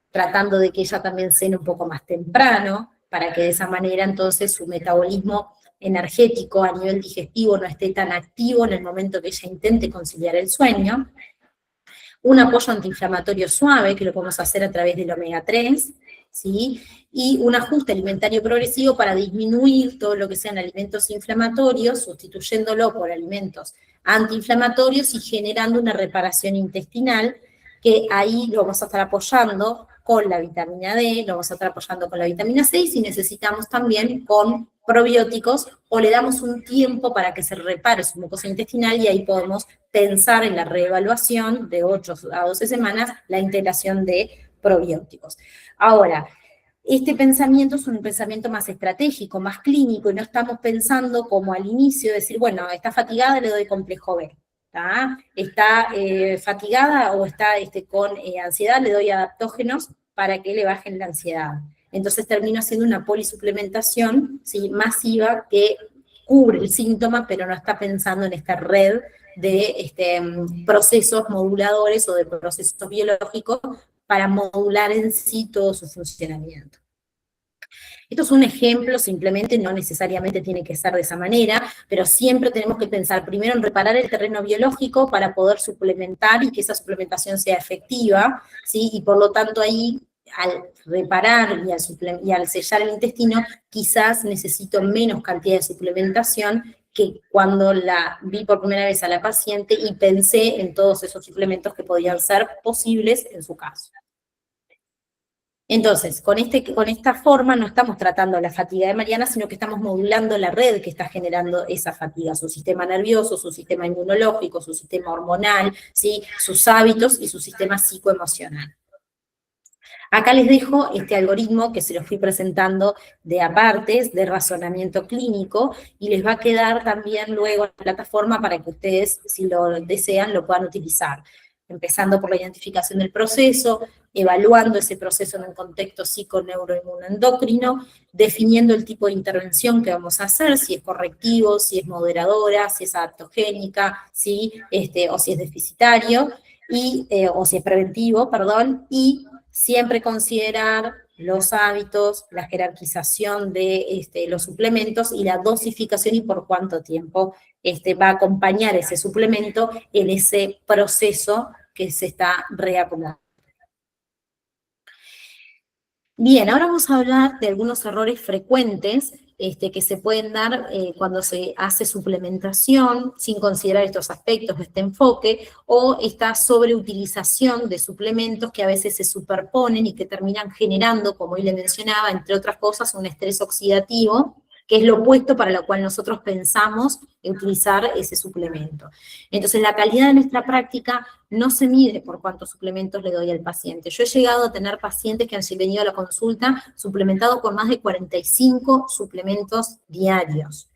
tratando de que ella también cene un poco más temprano, para que de esa manera entonces su metabolismo energético a nivel digestivo no esté tan activo en el momento que ella intente conciliar el sueño. Un apoyo antiinflamatorio suave, que lo podemos hacer a través del omega 3, ¿sí? Y un ajuste alimentario progresivo para disminuir todo lo que sean alimentos inflamatorios, sustituyéndolo por alimentos antiinflamatorios y generando una reparación intestinal, que ahí lo vamos a estar apoyando con la vitamina D, lo vamos a estar apoyando con la vitamina C, y si necesitamos también con probióticos, o le damos un tiempo para que se repare su mucosa intestinal, y ahí podemos pensar en la reevaluación de 8 a 12 semanas, la integración de probióticos. Ahora, este pensamiento es un pensamiento más estratégico, más clínico, y no estamos pensando como al inicio, decir, bueno, está fatigada, le doy complejo B. Está fatigada o está con ansiedad, le doy adaptógenos para que le bajen la ansiedad. Entonces termino haciendo una polisuplementación, ¿sí? Masiva, que cubre el síntoma, pero no está pensando en esta red de procesos moduladores o de procesos biológicos para modular en sí todo su funcionamiento. Esto es un ejemplo, simplemente no necesariamente tiene que ser de esa manera, pero siempre tenemos que pensar primero en reparar el terreno biológico para poder suplementar y que esa suplementación sea efectiva, ¿sí? Y por lo tanto ahí, al reparar y al sellar el intestino, quizás necesito menos cantidad de suplementación que cuando la vi por primera vez a la paciente y pensé en todos esos suplementos que podían ser posibles en su caso. Entonces, con esta forma no estamos tratando la fatiga de Mariana, sino que estamos modulando la red que está generando esa fatiga, su sistema nervioso, su sistema inmunológico, su sistema hormonal, ¿sí? Sus hábitos y su sistema psicoemocional. Acá les dejo este algoritmo que se los fui presentando de apartes, de razonamiento clínico, y les va a quedar también luego en la plataforma para que ustedes, si lo desean, lo puedan utilizar. Empezando por la identificación del proceso, evaluando ese proceso en un contexto psiconeuroinmunoendocrino, definiendo el tipo de intervención que vamos a hacer, si es correctivo, si es moderadora, si es adaptogénica, o si es deficitario, o si es preventivo, perdón, y siempre considerar los hábitos, la jerarquización de los suplementos y la dosificación y por cuánto tiempo va a acompañar ese suplemento en ese proceso que se está reacomodando. Bien, ahora vamos a hablar de algunos errores frecuentes que se pueden dar cuando se hace suplementación sin considerar estos aspectos, este enfoque, o esta sobreutilización de suplementos que a veces se superponen y que terminan generando, como hoy le mencionaba, entre otras cosas, un estrés oxidativo, que es lo opuesto para lo cual nosotros pensamos utilizar ese suplemento. Entonces, la calidad de nuestra práctica no se mide por cuántos suplementos le doy al paciente. Yo he llegado a tener pacientes que han venido a la consulta suplementados con más de 45 suplementos diarios,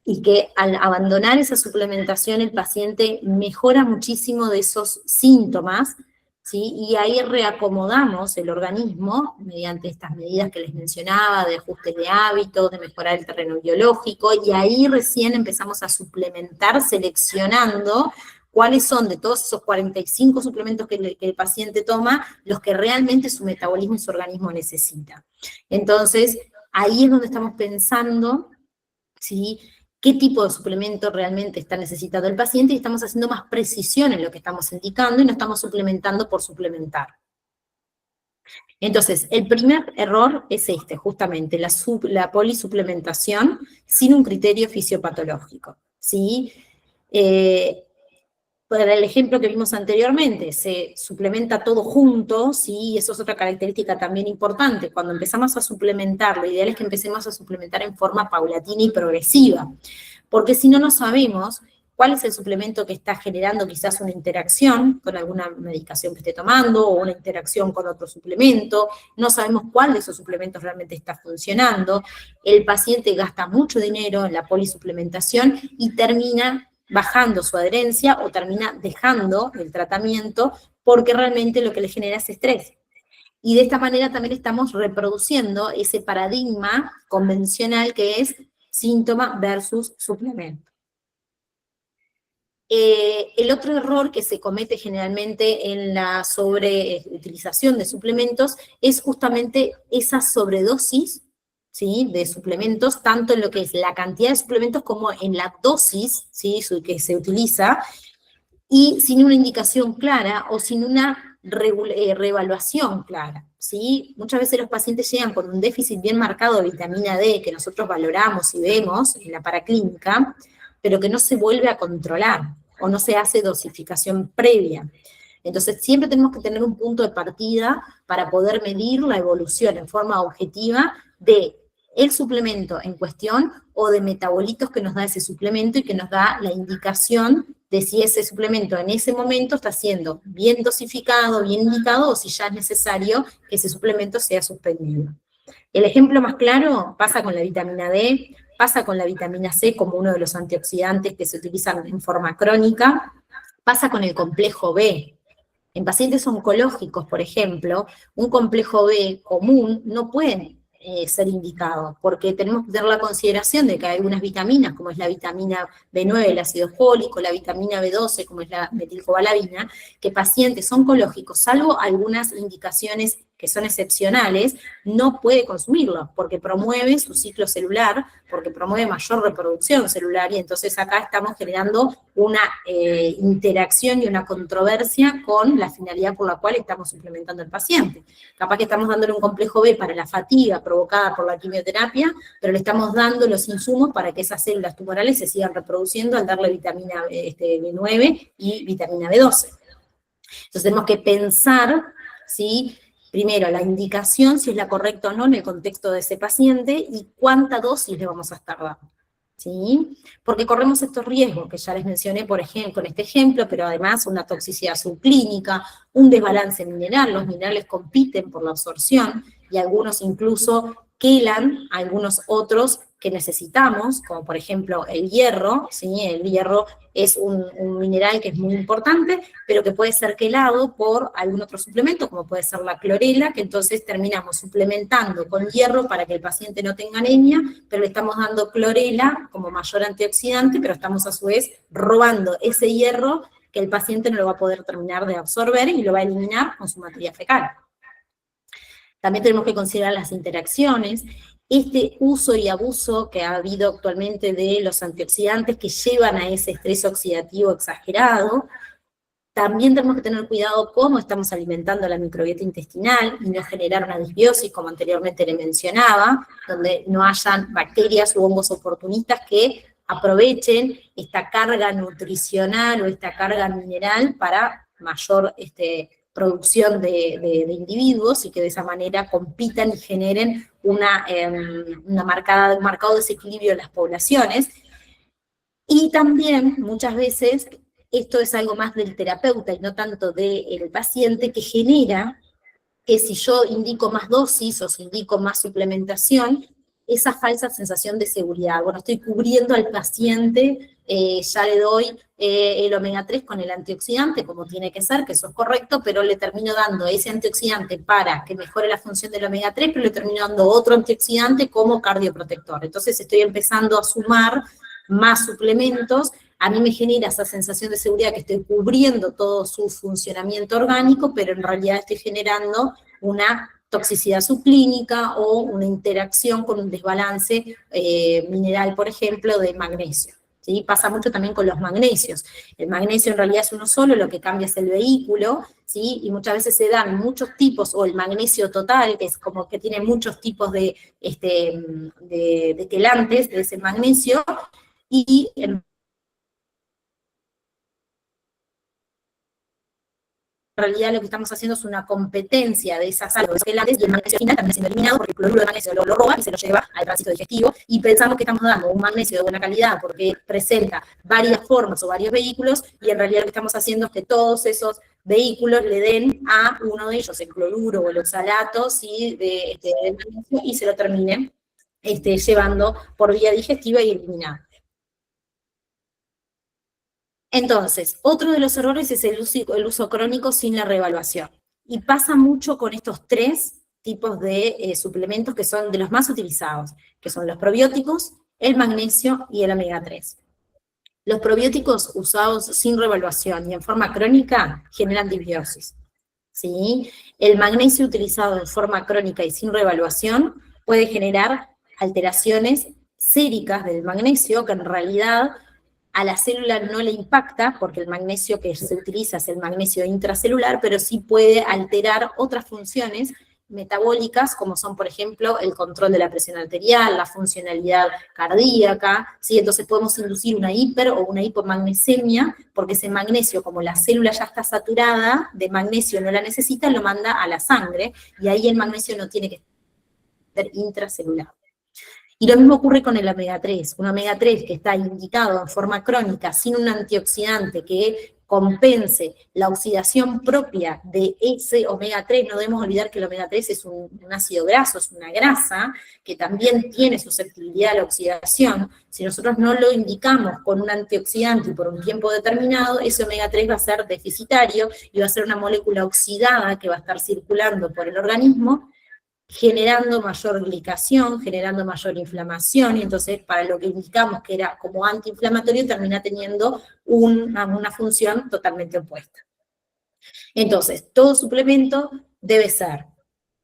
y que al abandonar esa suplementación el paciente mejora muchísimo de esos síntomas, ¿sí? Y ahí reacomodamos el organismo mediante estas medidas que les mencionaba, de ajustes de hábitos, de mejorar el terreno biológico, y ahí recién empezamos a suplementar seleccionando cuáles son de todos esos 45 suplementos que el paciente toma, los que realmente su metabolismo y su organismo necesita. Entonces, ahí es donde estamos pensando, ¿sí?, qué tipo de suplemento realmente está necesitando el paciente, y estamos haciendo más precisión en lo que estamos indicando y no estamos suplementando por suplementar. Entonces, el primer error es justamente, la polisuplementación sin un criterio fisiopatológico, ¿sí? Para el ejemplo que vimos anteriormente, se suplementa todo junto, ¿sí? Y eso es otra característica también importante. Cuando empezamos a suplementar, lo ideal es que empecemos a suplementar en forma paulatina y progresiva, porque si no, no sabemos cuál es el suplemento que está generando quizás una interacción con alguna medicación que esté tomando, o una interacción con otro suplemento, no sabemos cuál de esos suplementos realmente está funcionando. El paciente gasta mucho dinero en la polisuplementación y termina bajando su adherencia o termina dejando el tratamiento porque realmente lo que le genera es estrés. Y de esta manera también estamos reproduciendo ese paradigma convencional que es síntoma versus suplemento. El otro error que se comete generalmente en la sobreutilización de suplementos es justamente esa sobredosis, ¿sí?, de suplementos, tanto en lo que es la cantidad de suplementos como en la dosis, ¿sí?, que se utiliza, y sin una indicación clara o sin una reevaluación clara, ¿sí? Muchas veces los pacientes llegan con un déficit bien marcado de vitamina D que nosotros valoramos y vemos en la paraclínica, pero que no se vuelve a controlar o no se hace dosificación previa. Entonces, siempre tenemos que tener un punto de partida para poder medir la evolución en forma objetiva de el suplemento en cuestión o de metabolitos que nos da ese suplemento y que nos da la indicación de si ese suplemento en ese momento está siendo bien dosificado, bien indicado, o si ya es necesario que ese suplemento sea suspendido. El ejemplo más claro pasa con la vitamina D, pasa con la vitamina C como uno de los antioxidantes que se utilizan en forma crónica, pasa con el complejo B. En pacientes oncológicos, por ejemplo, un complejo B común no puede ser indicado, porque tenemos que tener la consideración de que hay algunas vitaminas, como es la vitamina B9, el ácido fólico, la vitamina B12, como es la metilcobalamina, que pacientes oncológicos, salvo algunas indicaciones que son excepcionales, no puede consumirlo, porque promueve su ciclo celular, porque promueve mayor reproducción celular, y entonces acá estamos generando una interacción y una controversia con la finalidad por la cual estamos suplementando al paciente. Capaz que estamos dándole un complejo B para la fatiga provocada por la quimioterapia, pero le estamos dando los insumos para que esas células tumorales se sigan reproduciendo al darle vitamina B9 y vitamina B12. Entonces tenemos que pensar, ¿sí?, primero, la indicación, si es la correcta o no en el contexto de ese paciente, y cuánta dosis le vamos a estar dando, ¿sí? Porque corremos estos riesgos que ya les mencioné, por ejemplo, con este ejemplo, pero además una toxicidad subclínica, un desbalance mineral, los minerales compiten por la absorción, y algunos incluso quelan algunos otros que necesitamos, como por ejemplo el hierro, ¿sí? El hierro es un mineral que es muy importante, pero que puede ser quelado por algún otro suplemento, como puede ser la clorela, que entonces terminamos suplementando con hierro para que el paciente no tenga anemia, pero le estamos dando clorela como mayor antioxidante, pero estamos a su vez robando ese hierro que el paciente no lo va a poder terminar de absorber y lo va a eliminar con su materia fecal. También tenemos que considerar las interacciones, este uso y abuso que ha habido actualmente de los antioxidantes que llevan a ese estrés oxidativo exagerado. También tenemos que tener cuidado cómo estamos alimentando la microbiota intestinal y no generar una disbiosis, como anteriormente le mencionaba, donde no hayan bacterias u hongos oportunistas que aprovechen esta carga nutricional o esta carga mineral para mayor producción de individuos y que de esa manera compitan y generen un marcado desequilibrio en las poblaciones. Y también muchas veces esto es algo más del terapeuta y no tanto del paciente, que genera que si yo indico más dosis o si indico más suplementación, esa falsa sensación de seguridad. Bueno, estoy cubriendo al paciente, ya le doy el omega 3 con el antioxidante, como tiene que ser, que eso es correcto, pero le termino dando ese antioxidante para que mejore la función del omega 3, pero le termino dando otro antioxidante como cardioprotector. Entonces estoy empezando a sumar más suplementos. A mí me genera esa sensación de seguridad que estoy cubriendo todo su funcionamiento orgánico, pero en realidad estoy generando una toxicidad subclínica o una interacción con un desbalance mineral, por ejemplo, de magnesio. ¿Sí? Pasa mucho también con los magnesios. El magnesio en realidad es uno solo, lo que cambia es el vehículo, ¿sí? Y muchas veces se dan muchos tipos, o el magnesio total, que es como que tiene muchos tipos de quelantes de ese magnesio, y en realidad lo que estamos haciendo es una competencia de esas algas quelantes, y el magnesio final también siendo eliminado porque el cloruro de magnesio lo roba y se lo lleva al tránsito digestivo, y pensamos que estamos dando un magnesio de buena calidad porque presenta varias formas o varios vehículos, y en realidad lo que estamos haciendo es que todos esos vehículos le den a uno de ellos el cloruro o el oxalato, ¿sí? del magnesio, y se lo terminen llevando por vía digestiva y eliminado. Entonces, otro de los errores es el uso crónico sin la reevaluación. Y pasa mucho con estos tres tipos de suplementos que son de los más utilizados, que son los probióticos, el magnesio y el omega 3. Los probióticos usados sin reevaluación y en forma crónica generan disbiosis, ¿sí? El magnesio utilizado en forma crónica y sin reevaluación puede generar alteraciones séricas del magnesio, que en realidad a la célula no le impacta, porque el magnesio que se utiliza es el magnesio intracelular, pero sí puede alterar otras funciones metabólicas, como son, por ejemplo, el control de la presión arterial, la funcionalidad cardíaca, ¿sí? Entonces podemos inducir una hiper o una hipomagnesemia, porque ese magnesio, como la célula ya está saturada de magnesio, no la necesita, lo manda a la sangre, y ahí el magnesio no tiene que ser intracelular. Y lo mismo ocurre con el omega 3, un omega 3 que está indicado en forma crónica sin un antioxidante que compense la oxidación propia de ese omega 3, no debemos olvidar que el omega 3 es un ácido graso, es una grasa que también tiene susceptibilidad a la oxidación. Si nosotros no lo indicamos con un antioxidante por un tiempo determinado, ese omega 3 va a ser deficitario y va a ser una molécula oxidada que va a estar circulando por el organismo, generando mayor glicación, generando mayor inflamación, y entonces para lo que indicamos que era como antiinflamatorio termina teniendo una función totalmente opuesta. Entonces, todo suplemento debe ser,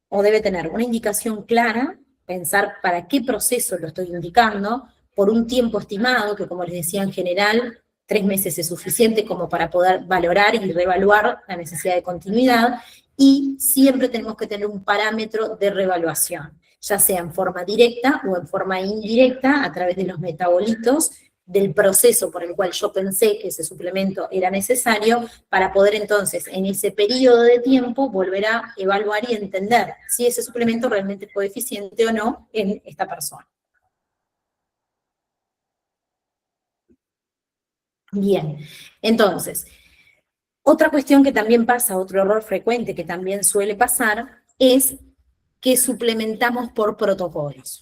o debe tener una indicación clara, pensar para qué proceso lo estoy indicando, por un tiempo estimado, que como les decía en general, 3 meses es suficiente como para poder valorar y reevaluar la necesidad de continuidad, y siempre tenemos que tener un parámetro de reevaluación, ya sea en forma directa o en forma indirecta, a través de los metabolitos del proceso por el cual yo pensé que ese suplemento era necesario, para poder entonces en ese periodo de tiempo volver a evaluar y entender si ese suplemento realmente fue eficiente o no en esta persona. Bien, entonces, otra cuestión que también pasa, otro error frecuente que también suele pasar, es que suplementamos por protocolos.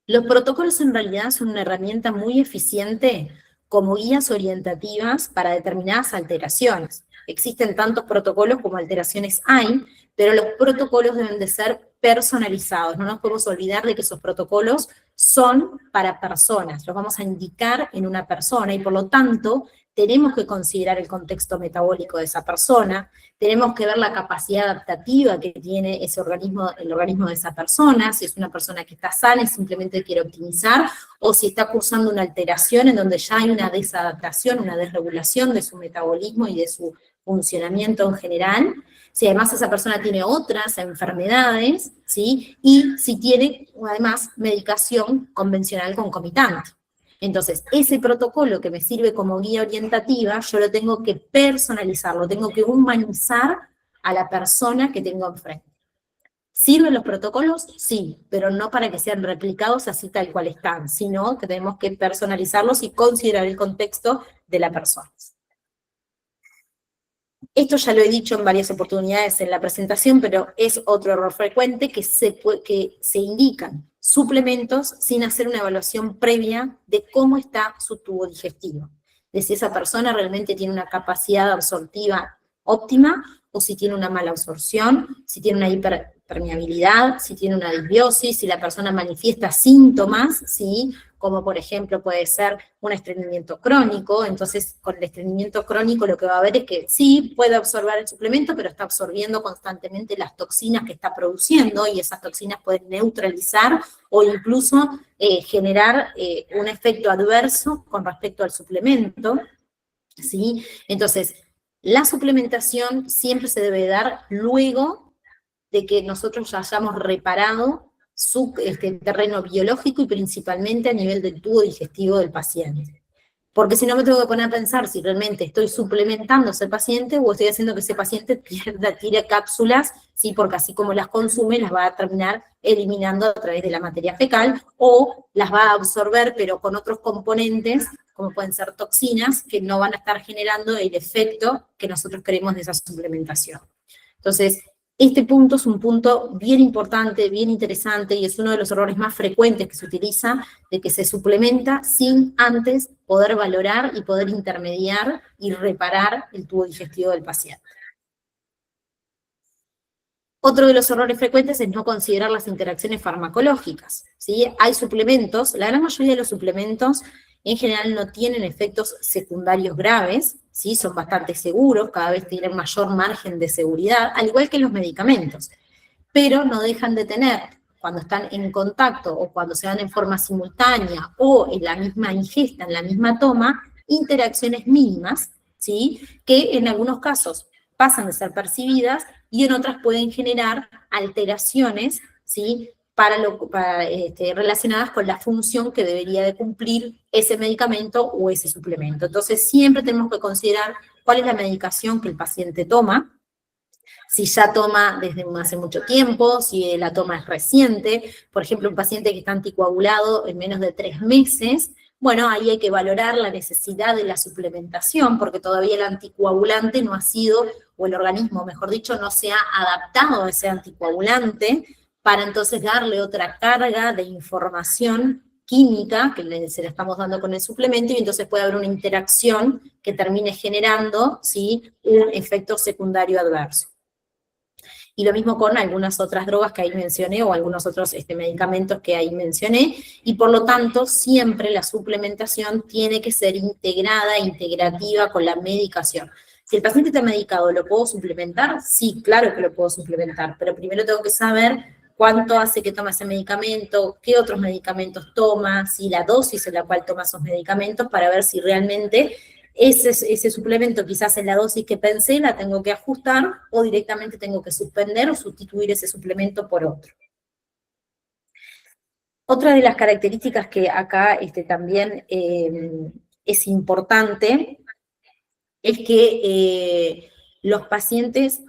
Los protocolos en realidad son una herramienta muy eficiente como guías orientativas para determinadas alteraciones. Existen tantos protocolos como alteraciones hay, pero los protocolos deben de ser personalizados. No nos podemos olvidar de que esos protocolos son para personas, los vamos a indicar en una persona y por lo tanto tenemos que considerar el contexto metabólico de esa persona, tenemos que ver la capacidad adaptativa que tiene ese organismo, el organismo de esa persona, si es una persona que está sana y simplemente quiere optimizar, o si está cursando una alteración en donde ya hay una desadaptación, una desregulación de su metabolismo y de su funcionamiento en general, si además esa persona tiene otras enfermedades, ¿sí? Y si tiene además medicación convencional concomitante. Entonces, ese protocolo que me sirve como guía orientativa, yo lo tengo que personalizar, lo tengo que humanizar a la persona que tengo enfrente. ¿Sirven los protocolos? Sí, pero no para que sean replicados así tal cual están, sino que tenemos que personalizarlos y considerar el contexto de la persona. Esto ya lo he dicho en varias oportunidades en la presentación, pero es otro error frecuente que se indican suplementos sin hacer una evaluación previa de cómo está su tubo digestivo, de si esa persona realmente tiene una capacidad absortiva óptima o si tiene una mala absorción, si tiene una hiperpermeabilidad, si tiene una disbiosis, si la persona manifiesta síntomas, ¿sí? Como por ejemplo puede ser un estreñimiento crónico. Entonces con el estreñimiento crónico lo que va a haber es que sí puede absorber el suplemento, pero está absorbiendo constantemente las toxinas que está produciendo, y esas toxinas pueden neutralizar o incluso generar un efecto adverso con respecto al suplemento, ¿sí? Entonces, la suplementación siempre se debe dar luego de que nosotros ya hayamos reparado su terreno biológico y principalmente a nivel del tubo digestivo del paciente. Porque si no me tengo que poner a pensar si realmente estoy suplementando a ese paciente o estoy haciendo que ese paciente tire cápsulas, ¿sí? Porque así como las consume, las va a terminar eliminando a través de la materia fecal, o las va a absorber, pero con otros componentes, como pueden ser toxinas, que no van a estar generando el efecto que nosotros queremos de esa suplementación. Entonces, este punto es un punto bien importante, bien interesante, y es uno de los errores más frecuentes que se utiliza, de que se suplementa sin antes poder valorar y poder intermediar y reparar el tubo digestivo del paciente. Otro de los errores frecuentes es no considerar las interacciones farmacológicas, ¿sí? Hay suplementos, la gran mayoría de los suplementos en general no tienen efectos secundarios graves, ¿sí? Son bastante seguros, cada vez tienen mayor margen de seguridad, al igual que los medicamentos, pero no dejan de tener, cuando están en contacto o cuando se dan en forma simultánea o en la misma ingesta, en la misma toma, interacciones mínimas, ¿sí? Que en algunos casos pasan de ser percibidas y en otras pueden generar alteraciones, ¿sí? Relacionadas con la función que debería de cumplir ese medicamento o ese suplemento. Entonces siempre tenemos que considerar cuál es la medicación que el paciente toma, si ya toma desde hace mucho tiempo, si la toma es reciente. Por ejemplo, un paciente que está anticoagulado en menos de 3 meses, bueno, ahí hay que valorar la necesidad de la suplementación, porque todavía el anticoagulante no ha sido, o el organismo, mejor dicho, no se ha adaptado a ese anticoagulante, para entonces darle otra carga de información química que se le estamos dando con el suplemento, y entonces puede haber una interacción que termine generando, ¿sí? Un efecto secundario adverso. Y lo mismo con algunas otras drogas que ahí mencioné, o algunos otros medicamentos que ahí mencioné, y por lo tanto siempre la suplementación tiene que ser integrada, integrativa con la medicación. Si el paciente está medicado, ¿lo puedo suplementar? Sí, claro que lo puedo suplementar, pero primero tengo que saber cuánto hace que toma ese medicamento, qué otros medicamentos toma, si la dosis en la cual toma esos medicamentos, para ver si realmente ese suplemento, quizás en la dosis que pensé, la tengo que ajustar, o directamente tengo que suspender o sustituir ese suplemento por otro. Otra de las características que acá también es importante es que los pacientes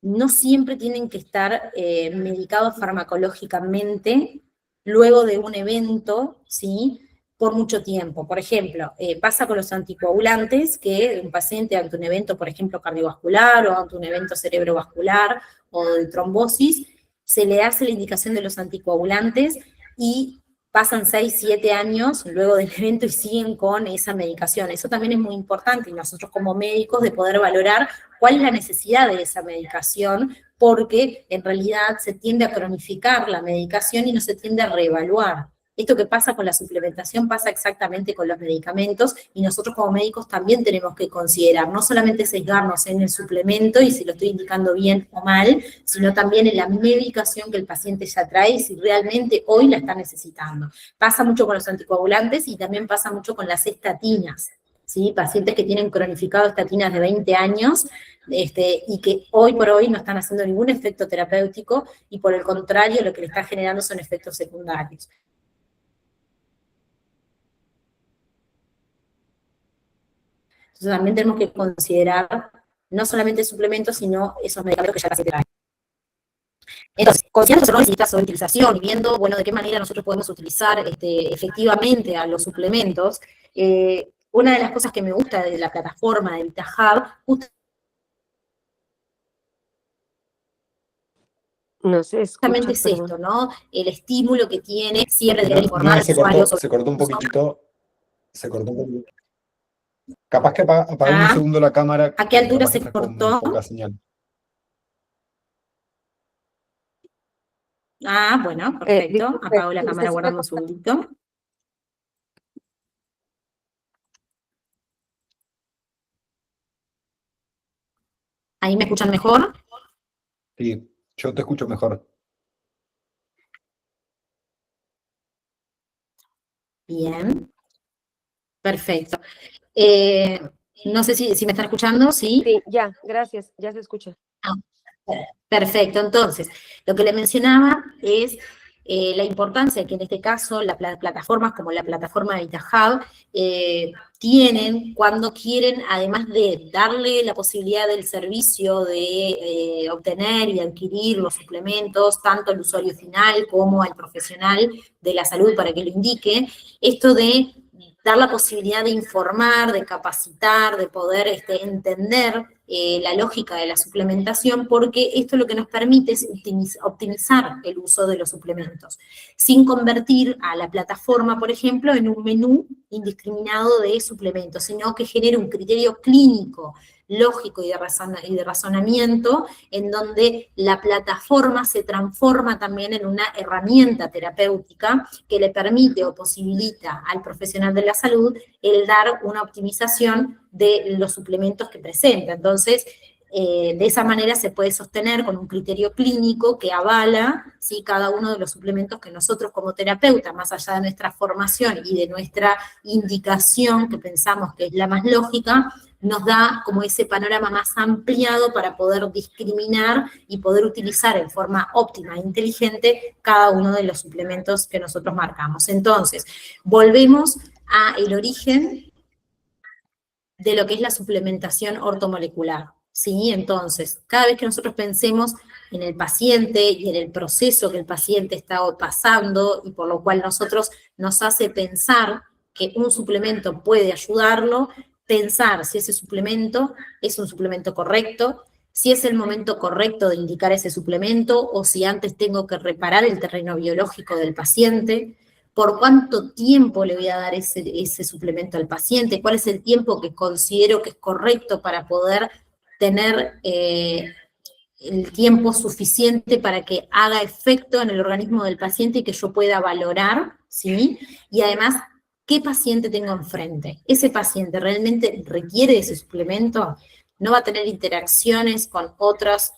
no siempre tienen que estar medicados farmacológicamente luego de un evento, ¿sí? Por mucho tiempo. Por ejemplo, pasa con los anticoagulantes, que un paciente ante un evento, por ejemplo, cardiovascular, o ante un evento cerebrovascular, o de trombosis, se le hace la indicación de los anticoagulantes y pasan 6, 7 años luego del evento y siguen con esa medicación. Eso también es muy importante, y nosotros como médicos de poder valorar cuál es la necesidad de esa medicación, porque en realidad se tiende a cronificar la medicación y no se tiende a reevaluar. Esto que pasa con la suplementación pasa exactamente con los medicamentos, y nosotros como médicos también tenemos que considerar, no solamente sesgarnos en el suplemento y si lo estoy indicando bien o mal, sino también en la medicación que el paciente ya trae y si realmente hoy la está necesitando. Pasa mucho con los anticoagulantes y también pasa mucho con las estatinas, ¿sí? Pacientes que tienen cronificado estatinas de 20 años, y que hoy por hoy no están haciendo ningún efecto terapéutico, y por el contrario lo que le está generando son efectos secundarios. Entonces también tenemos que considerar no solamente suplementos, sino esos medicamentos que ya el paciente trae. Entonces, considerando los errores y la sobreutilización y viendo, bueno, de qué manera nosotros podemos utilizar efectivamente a los suplementos, una de las cosas que me gusta de la plataforma de VitaHub, No se escucha, justamente es perdón. esto, ¿no? El estímulo que tiene siempre de informar al Se usuario cortó, se cortó un poquitito. Se cortó un poquitito. Capaz que apague un segundo la cámara. ¿A qué altura capaz que se estás con cortó? poca señal. Ah, bueno, perfecto. Disculpe, Apago la se cámara, sigue guardando un cortando. segundito. ¿Ahí me escuchan mejor? Sí, yo te escucho mejor. Bien. Perfecto. No sé si me están escuchando, ¿sí? Sí, ya, gracias, ya se escucha. Ah, perfecto. Entonces, lo que le mencionaba es la importancia que en este caso las plataformas como la plataforma de VitaHub tienen cuando quieren, además de darle la posibilidad del servicio de obtener y adquirir los suplementos, tanto al usuario final como al profesional de la salud para que lo indique, esto de dar la posibilidad de informar, de capacitar, de poder entender la lógica de la suplementación, porque esto lo que nos permite es optimizar el uso de los suplementos, sin convertir a la plataforma, por ejemplo, en un menú indiscriminado de suplementos, sino que genere un criterio clínico, lógico y de razonamiento, en donde la plataforma se transforma también en una herramienta terapéutica que le permite o posibilita al profesional de la salud el dar una optimización de los suplementos que presenta. Entonces, de esa manera se puede sostener con un criterio clínico que avala, ¿sí?, cada uno de los suplementos que nosotros como terapeuta, más allá de nuestra formación y de nuestra indicación, que pensamos que es la más lógica, nos da como ese panorama más ampliado para poder discriminar y poder utilizar en forma óptima e inteligente cada uno de los suplementos que nosotros marcamos. Entonces, volvemos al origen de lo que es la suplementación ortomolecular, ¿sí? Entonces, cada vez que nosotros pensemos en el paciente y en el proceso que el paciente está pasando, y por lo cual nos hace pensar que un suplemento puede ayudarlo, pensar si ese suplemento es un suplemento correcto, si es el momento correcto de indicar ese suplemento, o si antes tengo que reparar el terreno biológico del paciente, por cuánto tiempo le voy a dar ese suplemento al paciente, cuál es el tiempo que considero que es correcto para poder tener el tiempo suficiente para que haga efecto en el organismo del paciente y que yo pueda valorar, ¿sí? Y además, ¿qué paciente tengo enfrente? ¿Ese paciente realmente requiere ese suplemento? ¿No va a tener interacciones con otros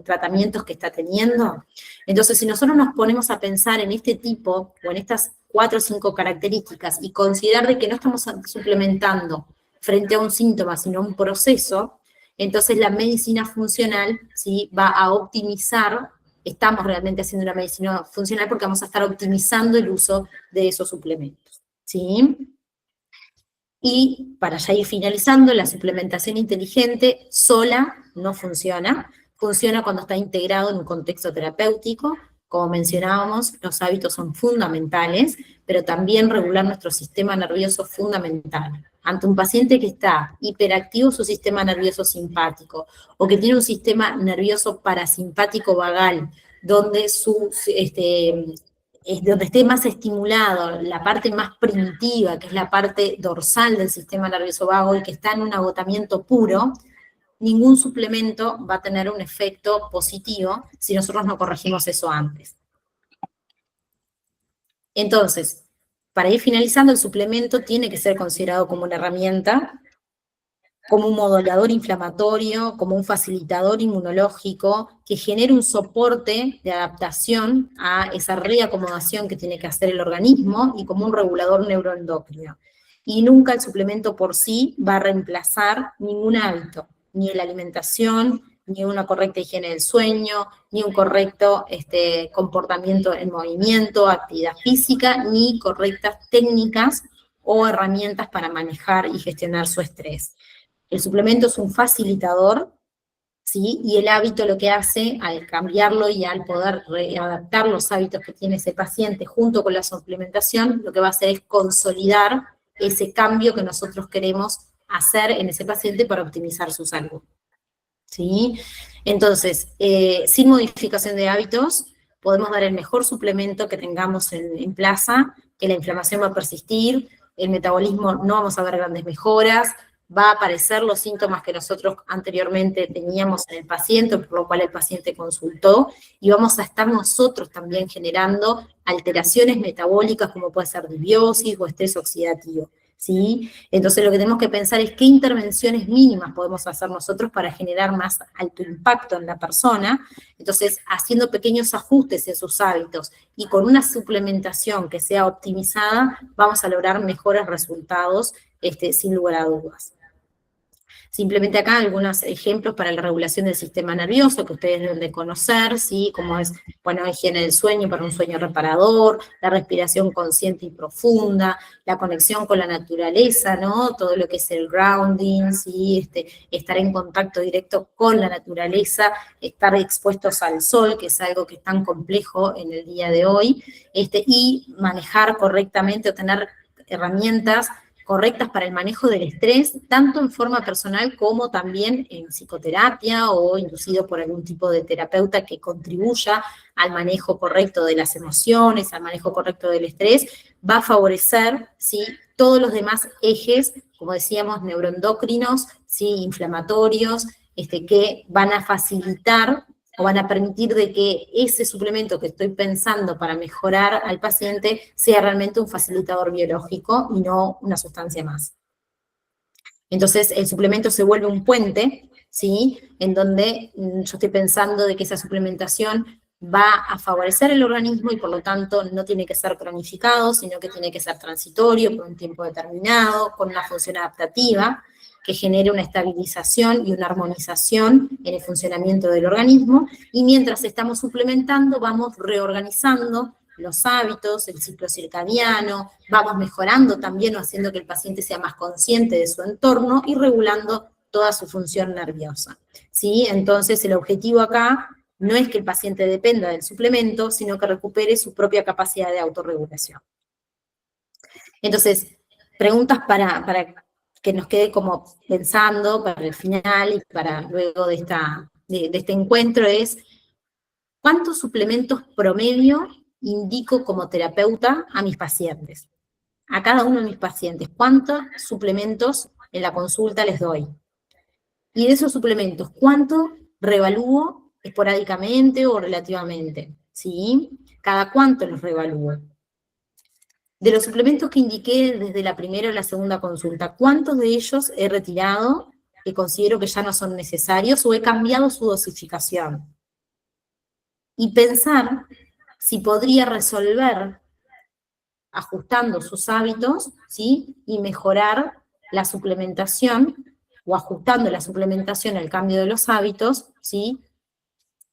tratamientos que está teniendo? Entonces, si nosotros nos ponemos a pensar en este tipo, o en estas 4 o 5 características, y considerar de que no estamos suplementando frente a un síntoma, sino a un proceso, entonces la medicina funcional, ¿sí?, va a optimizar, estamos realmente haciendo una medicina funcional porque vamos a estar optimizando el uso de esos suplementos, ¿sí? Y para ya ir finalizando, la suplementación inteligente sola no funciona, funciona cuando está integrado en un contexto terapéutico. Como mencionábamos, los hábitos son fundamentales, pero también regular nuestro sistema nervioso es fundamental. Ante un paciente que está hiperactivo su sistema nervioso simpático, o que tiene un sistema nervioso parasimpático vagal donde donde esté más estimulado la parte más primitiva, que es la parte dorsal del sistema nervioso vago y que está en un agotamiento puro, ningún suplemento va a tener un efecto positivo si nosotros no corregimos eso antes. Entonces, para ir finalizando, el suplemento tiene que ser considerado como una herramienta, como un modulador inflamatorio, como un facilitador inmunológico, que genere un soporte de adaptación a esa reacomodación que tiene que hacer el organismo y como un regulador neuroendocrino. Y nunca el suplemento por sí va a reemplazar ningún hábito, ni la alimentación, ni una correcta higiene del sueño, ni un correcto comportamiento en movimiento, actividad física, ni correctas técnicas o herramientas para manejar y gestionar su estrés. El suplemento es un facilitador, ¿sí? Y el hábito lo que hace, al cambiarlo y al poder readaptar los hábitos que tiene ese paciente junto con la suplementación, lo que va a hacer es consolidar ese cambio que nosotros queremos hacer en ese paciente para optimizar su salud, ¿sí? Entonces, sin modificación de hábitos, podemos dar el mejor suplemento que tengamos en plaza, que la inflamación va a persistir, el metabolismo no vamos a ver grandes mejoras, va a aparecer los síntomas que nosotros anteriormente teníamos en el paciente, por lo cual el paciente consultó, y vamos a estar nosotros también generando alteraciones metabólicas como puede ser disbiosis o estrés oxidativo, ¿sí? Entonces lo que tenemos que pensar es qué intervenciones mínimas podemos hacer nosotros para generar más alto impacto en la persona. Entonces, haciendo pequeños ajustes en sus hábitos y con una suplementación que sea optimizada, vamos a lograr mejores resultados, sin lugar a dudas. Simplemente acá algunos ejemplos para la regulación del sistema nervioso que ustedes deben de conocer, ¿sí? Como es, bueno, higiene del sueño para un sueño reparador, la respiración consciente y profunda, la conexión con la naturaleza, ¿no? Todo lo que es el grounding, ¿sí? Estar en contacto directo con la naturaleza, estar expuestos al sol, que es algo que es tan complejo en el día de hoy, y manejar correctamente o tener herramientas correctas para el manejo del estrés, tanto en forma personal como también en psicoterapia o inducido por algún tipo de terapeuta que contribuya al manejo correcto de las emociones, al manejo correcto del estrés, va a favorecer, ¿sí?, todos los demás ejes, como decíamos, neuroendocrinos, ¿sí?, inflamatorios, que van a facilitar o van a permitir de que ese suplemento que estoy pensando para mejorar al paciente sea realmente un facilitador biológico y no una sustancia más. Entonces, el suplemento se vuelve un puente, ¿sí?, en donde yo estoy pensando de que esa suplementación va a favorecer el organismo y por lo tanto no tiene que ser cronificado, sino que tiene que ser transitorio por un tiempo determinado, con una función adaptativa, que genere una estabilización y una armonización en el funcionamiento del organismo, y mientras estamos suplementando vamos reorganizando los hábitos, el ciclo circadiano, vamos mejorando también o haciendo que el paciente sea más consciente de su entorno y regulando toda su función nerviosa, ¿sí? Entonces el objetivo acá no es que el paciente dependa del suplemento, sino que recupere su propia capacidad de autorregulación. Entonces, preguntas para que nos quede como pensando para el final y para luego de este encuentro es, ¿cuántos suplementos promedio indico como terapeuta a mis pacientes? A cada uno de mis pacientes, ¿cuántos suplementos en la consulta les doy? Y de esos suplementos, ¿cuánto reevalúo esporádicamente o relativamente? ¿Sí? ¿Cada cuánto los reevalúo? De los suplementos que indiqué desde la primera o la segunda consulta, ¿cuántos de ellos he retirado que considero que ya no son necesarios o he cambiado su dosificación? Y pensar si podría resolver ajustando sus hábitos, ¿sí?, y mejorar la suplementación o ajustando la suplementación al cambio de los hábitos, ¿sí?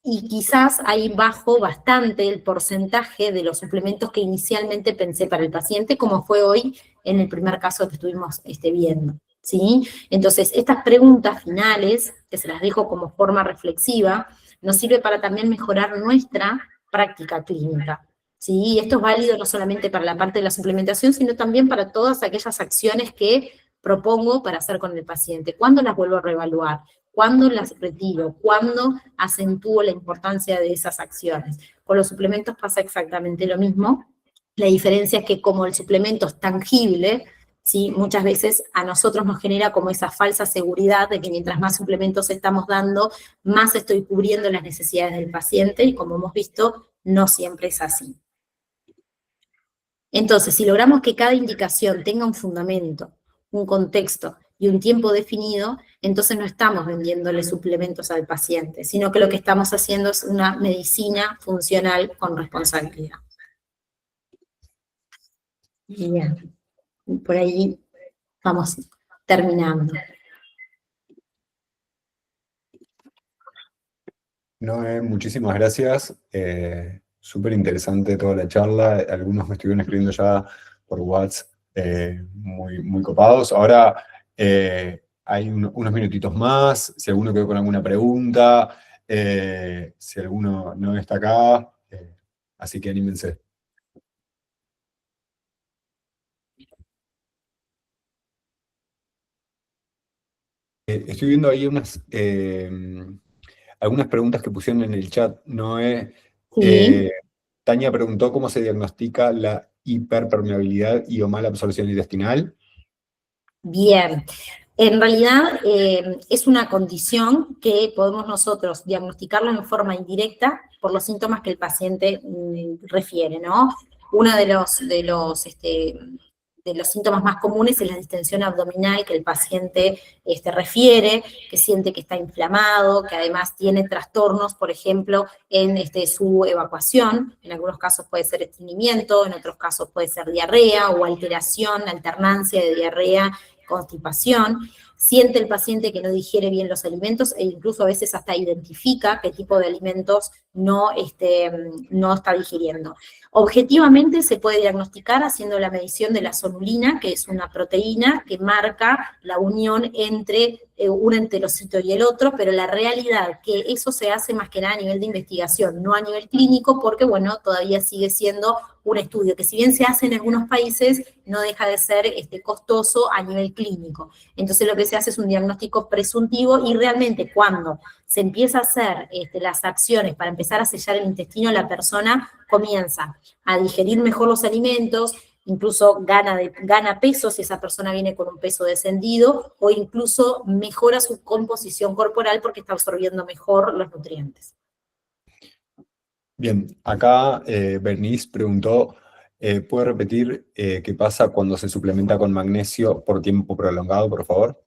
Y quizás ahí bajo bastante el porcentaje de los suplementos que inicialmente pensé para el paciente, como fue hoy en el primer caso que estuvimos viendo, ¿sí? Entonces, estas preguntas finales, que se las dejo como forma reflexiva, nos sirve para también mejorar nuestra práctica clínica, ¿sí? Y esto es válido no solamente para la parte de la suplementación, sino también para todas aquellas acciones que propongo para hacer con el paciente. ¿Cuándo las vuelvo a reevaluar? ¿Cuándo las retiro? ¿Cuándo acentúo la importancia de esas acciones? Con los suplementos pasa exactamente lo mismo. La diferencia es que como el suplemento es tangible, ¿sí? Muchas veces a nosotros nos genera como esa falsa seguridad de que mientras más suplementos estamos dando, más estoy cubriendo las necesidades del paciente, y como hemos visto, no siempre es así. Entonces, si logramos que cada indicación tenga un fundamento, un contexto y un tiempo definido, entonces no estamos vendiéndole suplementos al paciente, sino que lo que estamos haciendo es una medicina funcional con responsabilidad. Bien, por ahí vamos terminando. Noé, muchísimas gracias. Súper interesante toda la charla. Algunos me estuvieron escribiendo ya por WhatsApp, muy, muy copados. Ahora hay unos minutitos más. Si alguno quedó con alguna pregunta, si alguno no está acá, así que anímense. Estoy viendo ahí algunas preguntas que pusieron en el chat. Noé, Sí. Tania preguntó cómo se diagnostica la hiperpermeabilidad y o mala absorción intestinal. Bien, en realidad es una condición que podemos nosotros diagnosticarlo en forma indirecta por los síntomas que el paciente refiere, ¿no? Uno de los síntomas más comunes es la distensión abdominal que el paciente refiere, que siente que está inflamado, que además tiene trastornos, por ejemplo, en su evacuación. En algunos casos puede ser estreñimiento, en otros casos puede ser diarrea o alternancia de diarrea, constipación. Siente el paciente que no digiere bien los alimentos e incluso a veces hasta identifica qué tipo de alimentos no está digiriendo. Objetivamente se puede diagnosticar haciendo la medición de la sonulina, que es una proteína que marca la unión entre un enterocito y el otro, pero la realidad que eso se hace más que nada a nivel de investigación, no a nivel clínico, porque bueno, todavía sigue siendo un estudio que si bien se hace en algunos países, no deja de ser costoso a nivel clínico. Entonces lo que se hace es un diagnóstico presuntivo y realmente cuando se empieza a hacer las acciones para empezar a sellar el intestino, la persona comienza a digerir mejor los alimentos, incluso gana peso si esa persona viene con un peso descendido, o incluso mejora su composición corporal porque está absorbiendo mejor los nutrientes. Bien, acá Bernice preguntó, ¿puede repetir qué pasa cuando se suplementa con magnesio por tiempo prolongado, por favor?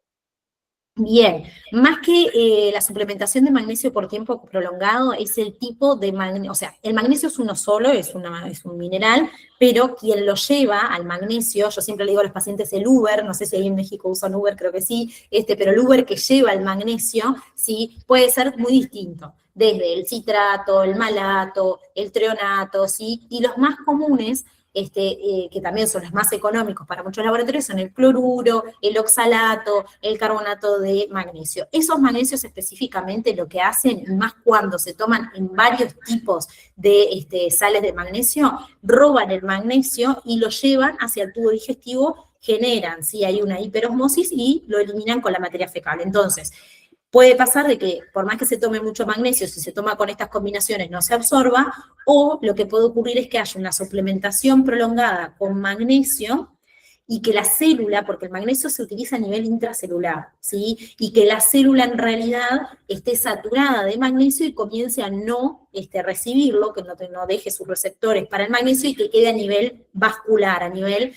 Bien, más que la suplementación de magnesio por tiempo prolongado es el tipo de magnesio, o sea, el magnesio es uno solo, es un mineral, pero quien lo lleva al magnesio, yo siempre le digo a los pacientes el Uber, no sé si ahí en México usan Uber, creo que sí, pero el Uber que lleva el magnesio, sí, puede ser muy distinto, desde el citrato, el malato, el treonato, sí, y los más comunes, que también son los más económicos para muchos laboratorios, son el cloruro, el oxalato, el carbonato de magnesio. Esos magnesios específicamente lo que hacen, y más cuando se toman en varios tipos de sales de magnesio, roban el magnesio y lo llevan hacia el tubo digestivo, generan, ¿sí? Hay una hiperosmosis y lo eliminan con la materia fecal. Entonces, puede pasar de que por más que se tome mucho magnesio, si se toma con estas combinaciones no se absorba, o lo que puede ocurrir es que haya una suplementación prolongada con magnesio y que la célula, porque el magnesio se utiliza a nivel intracelular, ¿sí? Y que la célula en realidad esté saturada de magnesio y comience a no recibirlo, que no deje sus receptores para el magnesio y que quede a nivel vascular, a nivel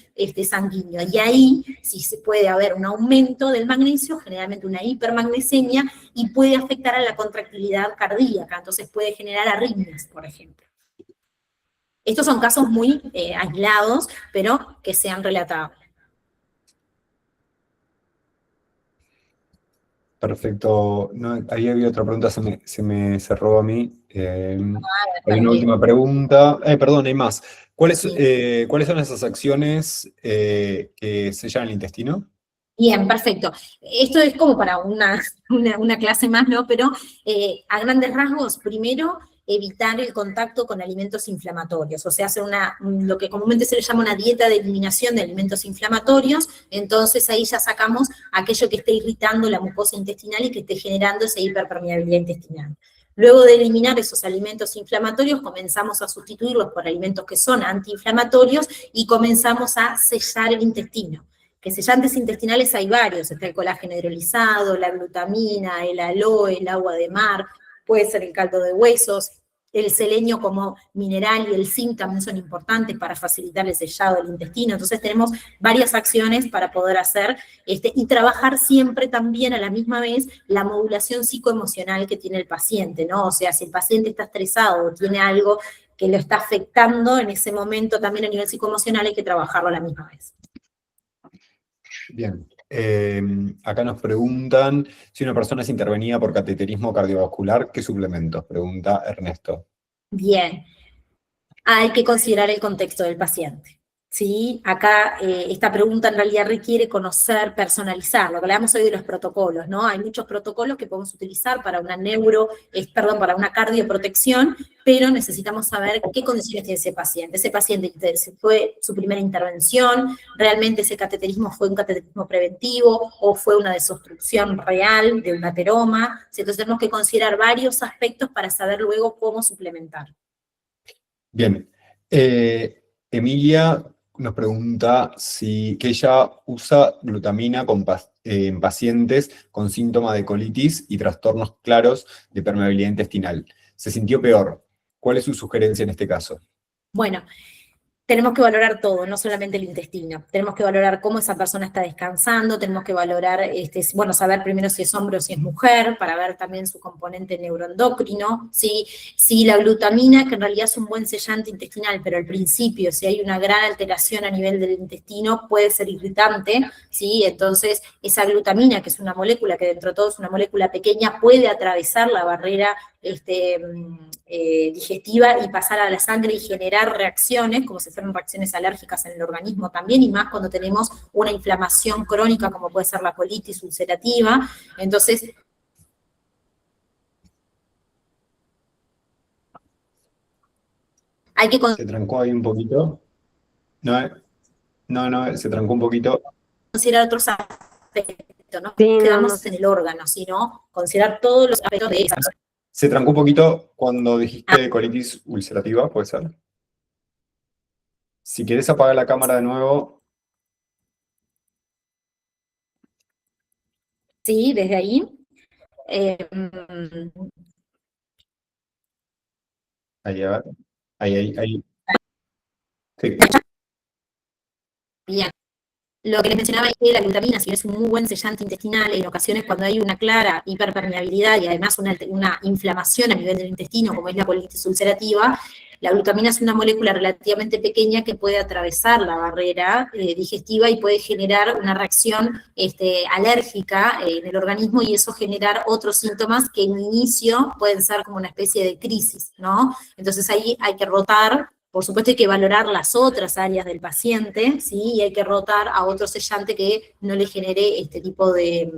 sanguíneo. Y ahí sí se puede haber un aumento del magnesio, generalmente una hipermagnesemia, y puede afectar a la contractilidad cardíaca, entonces puede generar arritmias, por ejemplo. Estos son casos muy aislados, pero que se han relatado. Perfecto. No, ahí había otra pregunta, se me cerró a mí. Hay una última pregunta. Perdón, hay más. ¿Cuáles son esas acciones que sellan el intestino? Bien, perfecto. Esto es como para una clase más, ¿no? Pero a grandes rasgos, primero, evitar el contacto con alimentos inflamatorios, o sea, hacer lo que comúnmente se le llama una dieta de eliminación de alimentos inflamatorios. Entonces ahí ya sacamos aquello que esté irritando la mucosa intestinal y que esté generando esa hiperpermeabilidad intestinal. Luego de eliminar esos alimentos inflamatorios, comenzamos a sustituirlos por alimentos que son antiinflamatorios y comenzamos a sellar el intestino. Que sellantes intestinales hay varios, está el colágeno hidrolizado, la glutamina, el aloe, el agua de mar, puede ser el caldo de huesos, el selenio como mineral y el zinc también son importantes para facilitar el sellado del intestino. Entonces tenemos varias acciones para poder hacer y trabajar siempre también a la misma vez la modulación psicoemocional que tiene el paciente, ¿no? O sea, si el paciente está estresado o tiene algo que lo está afectando en ese momento también a nivel psicoemocional, hay que trabajarlo a la misma vez. Bien. Acá nos preguntan si una persona es intervenida por cateterismo cardiovascular, ¿qué suplementos? Pregunta Ernesto. Bien, hay que considerar el contexto del paciente. ¿Sí? Acá esta pregunta en realidad requiere conocer, personalizar, lo que hablamos hoy de los protocolos, ¿no? Hay muchos protocolos que podemos utilizar para para una cardioprotección, pero necesitamos saber qué condiciones tiene ese paciente. Ese paciente fue su primera intervención, realmente ese cateterismo fue un cateterismo preventivo o fue una desobstrucción real de un ateroma. Entonces tenemos que considerar varios aspectos para saber luego cómo suplementar. Bien. Emilia nos pregunta que ella usa glutamina en pacientes con síntomas de colitis y trastornos claros de permeabilidad intestinal. Se sintió peor. ¿Cuál es su sugerencia en este caso? Bueno, tenemos que valorar todo, no solamente el intestino. Tenemos que valorar cómo esa persona está descansando, tenemos que valorar, saber primero si es hombre o si es mujer, para ver también su componente neuroendocrino, ¿sí? Si la glutamina, que en realidad es un buen sellante intestinal, pero al principio, si hay una gran alteración a nivel del intestino, puede ser irritante, ¿sí? Entonces, esa glutamina, que es una molécula, que dentro de todo es una molécula pequeña, puede atravesar la barrera digestiva y pasar a la sangre y generar reacciones, como si fueran reacciones alérgicas en el organismo también, y más cuando tenemos una inflamación crónica, como puede ser la colitis ulcerativa. Entonces, hay que ¿Se trancó ahí un poquito? No, se trancó un poquito. considerar otros aspectos, no Sí, no, quedarnos en el órgano, sino considerar todos los aspectos de esa persona. Se trancó un poquito cuando dijiste colitis ulcerativa, ¿puede ser? Si querés apagar la cámara de nuevo. Sí, desde ahí. Ahí, a ver. Ahí. Sí. Bien. Lo que les mencionaba es que la glutamina, si es un muy buen sellante intestinal, en ocasiones cuando hay una clara hiperpermeabilidad y además una inflamación a nivel del intestino, como es la colitis ulcerativa, la glutamina es una molécula relativamente pequeña que puede atravesar la barrera digestiva y puede generar una reacción alérgica en el organismo, y eso generar otros síntomas que en inicio pueden ser como una especie de crisis, ¿no? Entonces ahí hay que rotar. Por supuesto hay que valorar las otras áreas del paciente, ¿sí? Y hay que rotar a otro sellante que no le genere este tipo de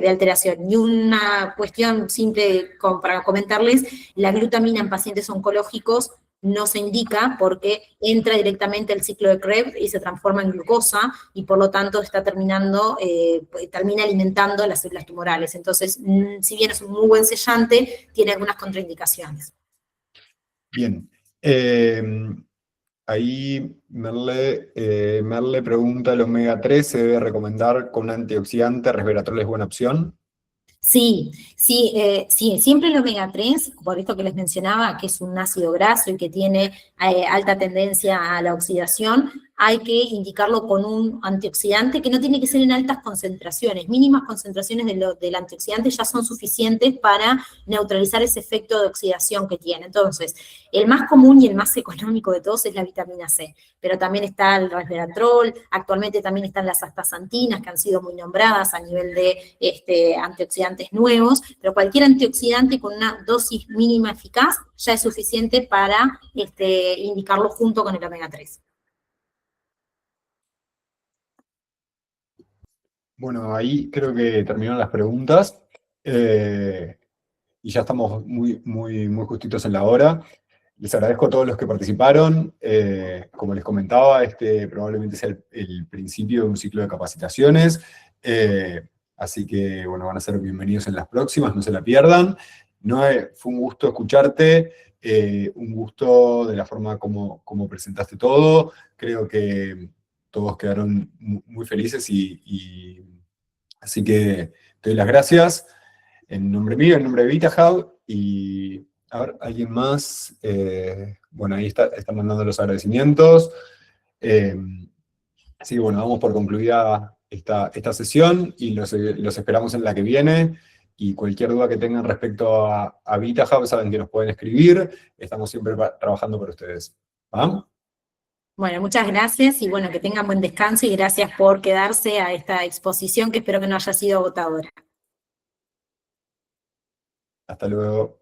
alteración. Y una cuestión simple para comentarles, la glutamina en pacientes oncológicos no se indica porque entra directamente al ciclo de Krebs y se transforma en glucosa, y por lo tanto termina alimentando las células tumorales. Entonces, si bien es un muy buen sellante, tiene algunas contraindicaciones. Bien. Ahí Merle pregunta, ¿el omega 3 se debe recomendar con un antioxidante? ¿Resveratrol es buena opción? Sí, siempre el omega 3, por esto que les mencionaba, que es un ácido graso y que tiene alta tendencia a la oxidación, hay que indicarlo con un antioxidante que no tiene que ser en altas concentraciones. Mínimas concentraciones del antioxidante ya son suficientes para neutralizar ese efecto de oxidación que tiene. Entonces, el más común y el más económico de todos es la vitamina C, pero también está el resveratrol, actualmente también están las astaxantinas, que han sido muy nombradas a nivel de antioxidantes nuevos, pero cualquier antioxidante con una dosis mínima eficaz ya es suficiente para indicarlo junto con el omega 3. Bueno, ahí creo que terminaron las preguntas. Y ya estamos muy justitos en la hora. Les agradezco a todos los que participaron. Como les comentaba, este probablemente sea el principio de un ciclo de capacitaciones. Así que, bueno, van a ser bienvenidos en las próximas, no se la pierdan. Noé, fue un gusto escucharte, un gusto de la forma como presentaste todo. Creo que todos quedaron muy felices así que te doy las gracias en nombre mío, en nombre de VitaHub, y a ver, alguien más. Bueno, ahí está mandando los agradecimientos. Así que bueno, damos por concluida esta sesión y los esperamos en la que viene. Y cualquier duda que tengan respecto a VitaHub, saben que nos pueden escribir. Estamos siempre trabajando por ustedes. ¿Ah? Bueno, muchas gracias y bueno, que tengan buen descanso y gracias por quedarse a esta exposición que espero que no haya sido agotadora. Hasta luego.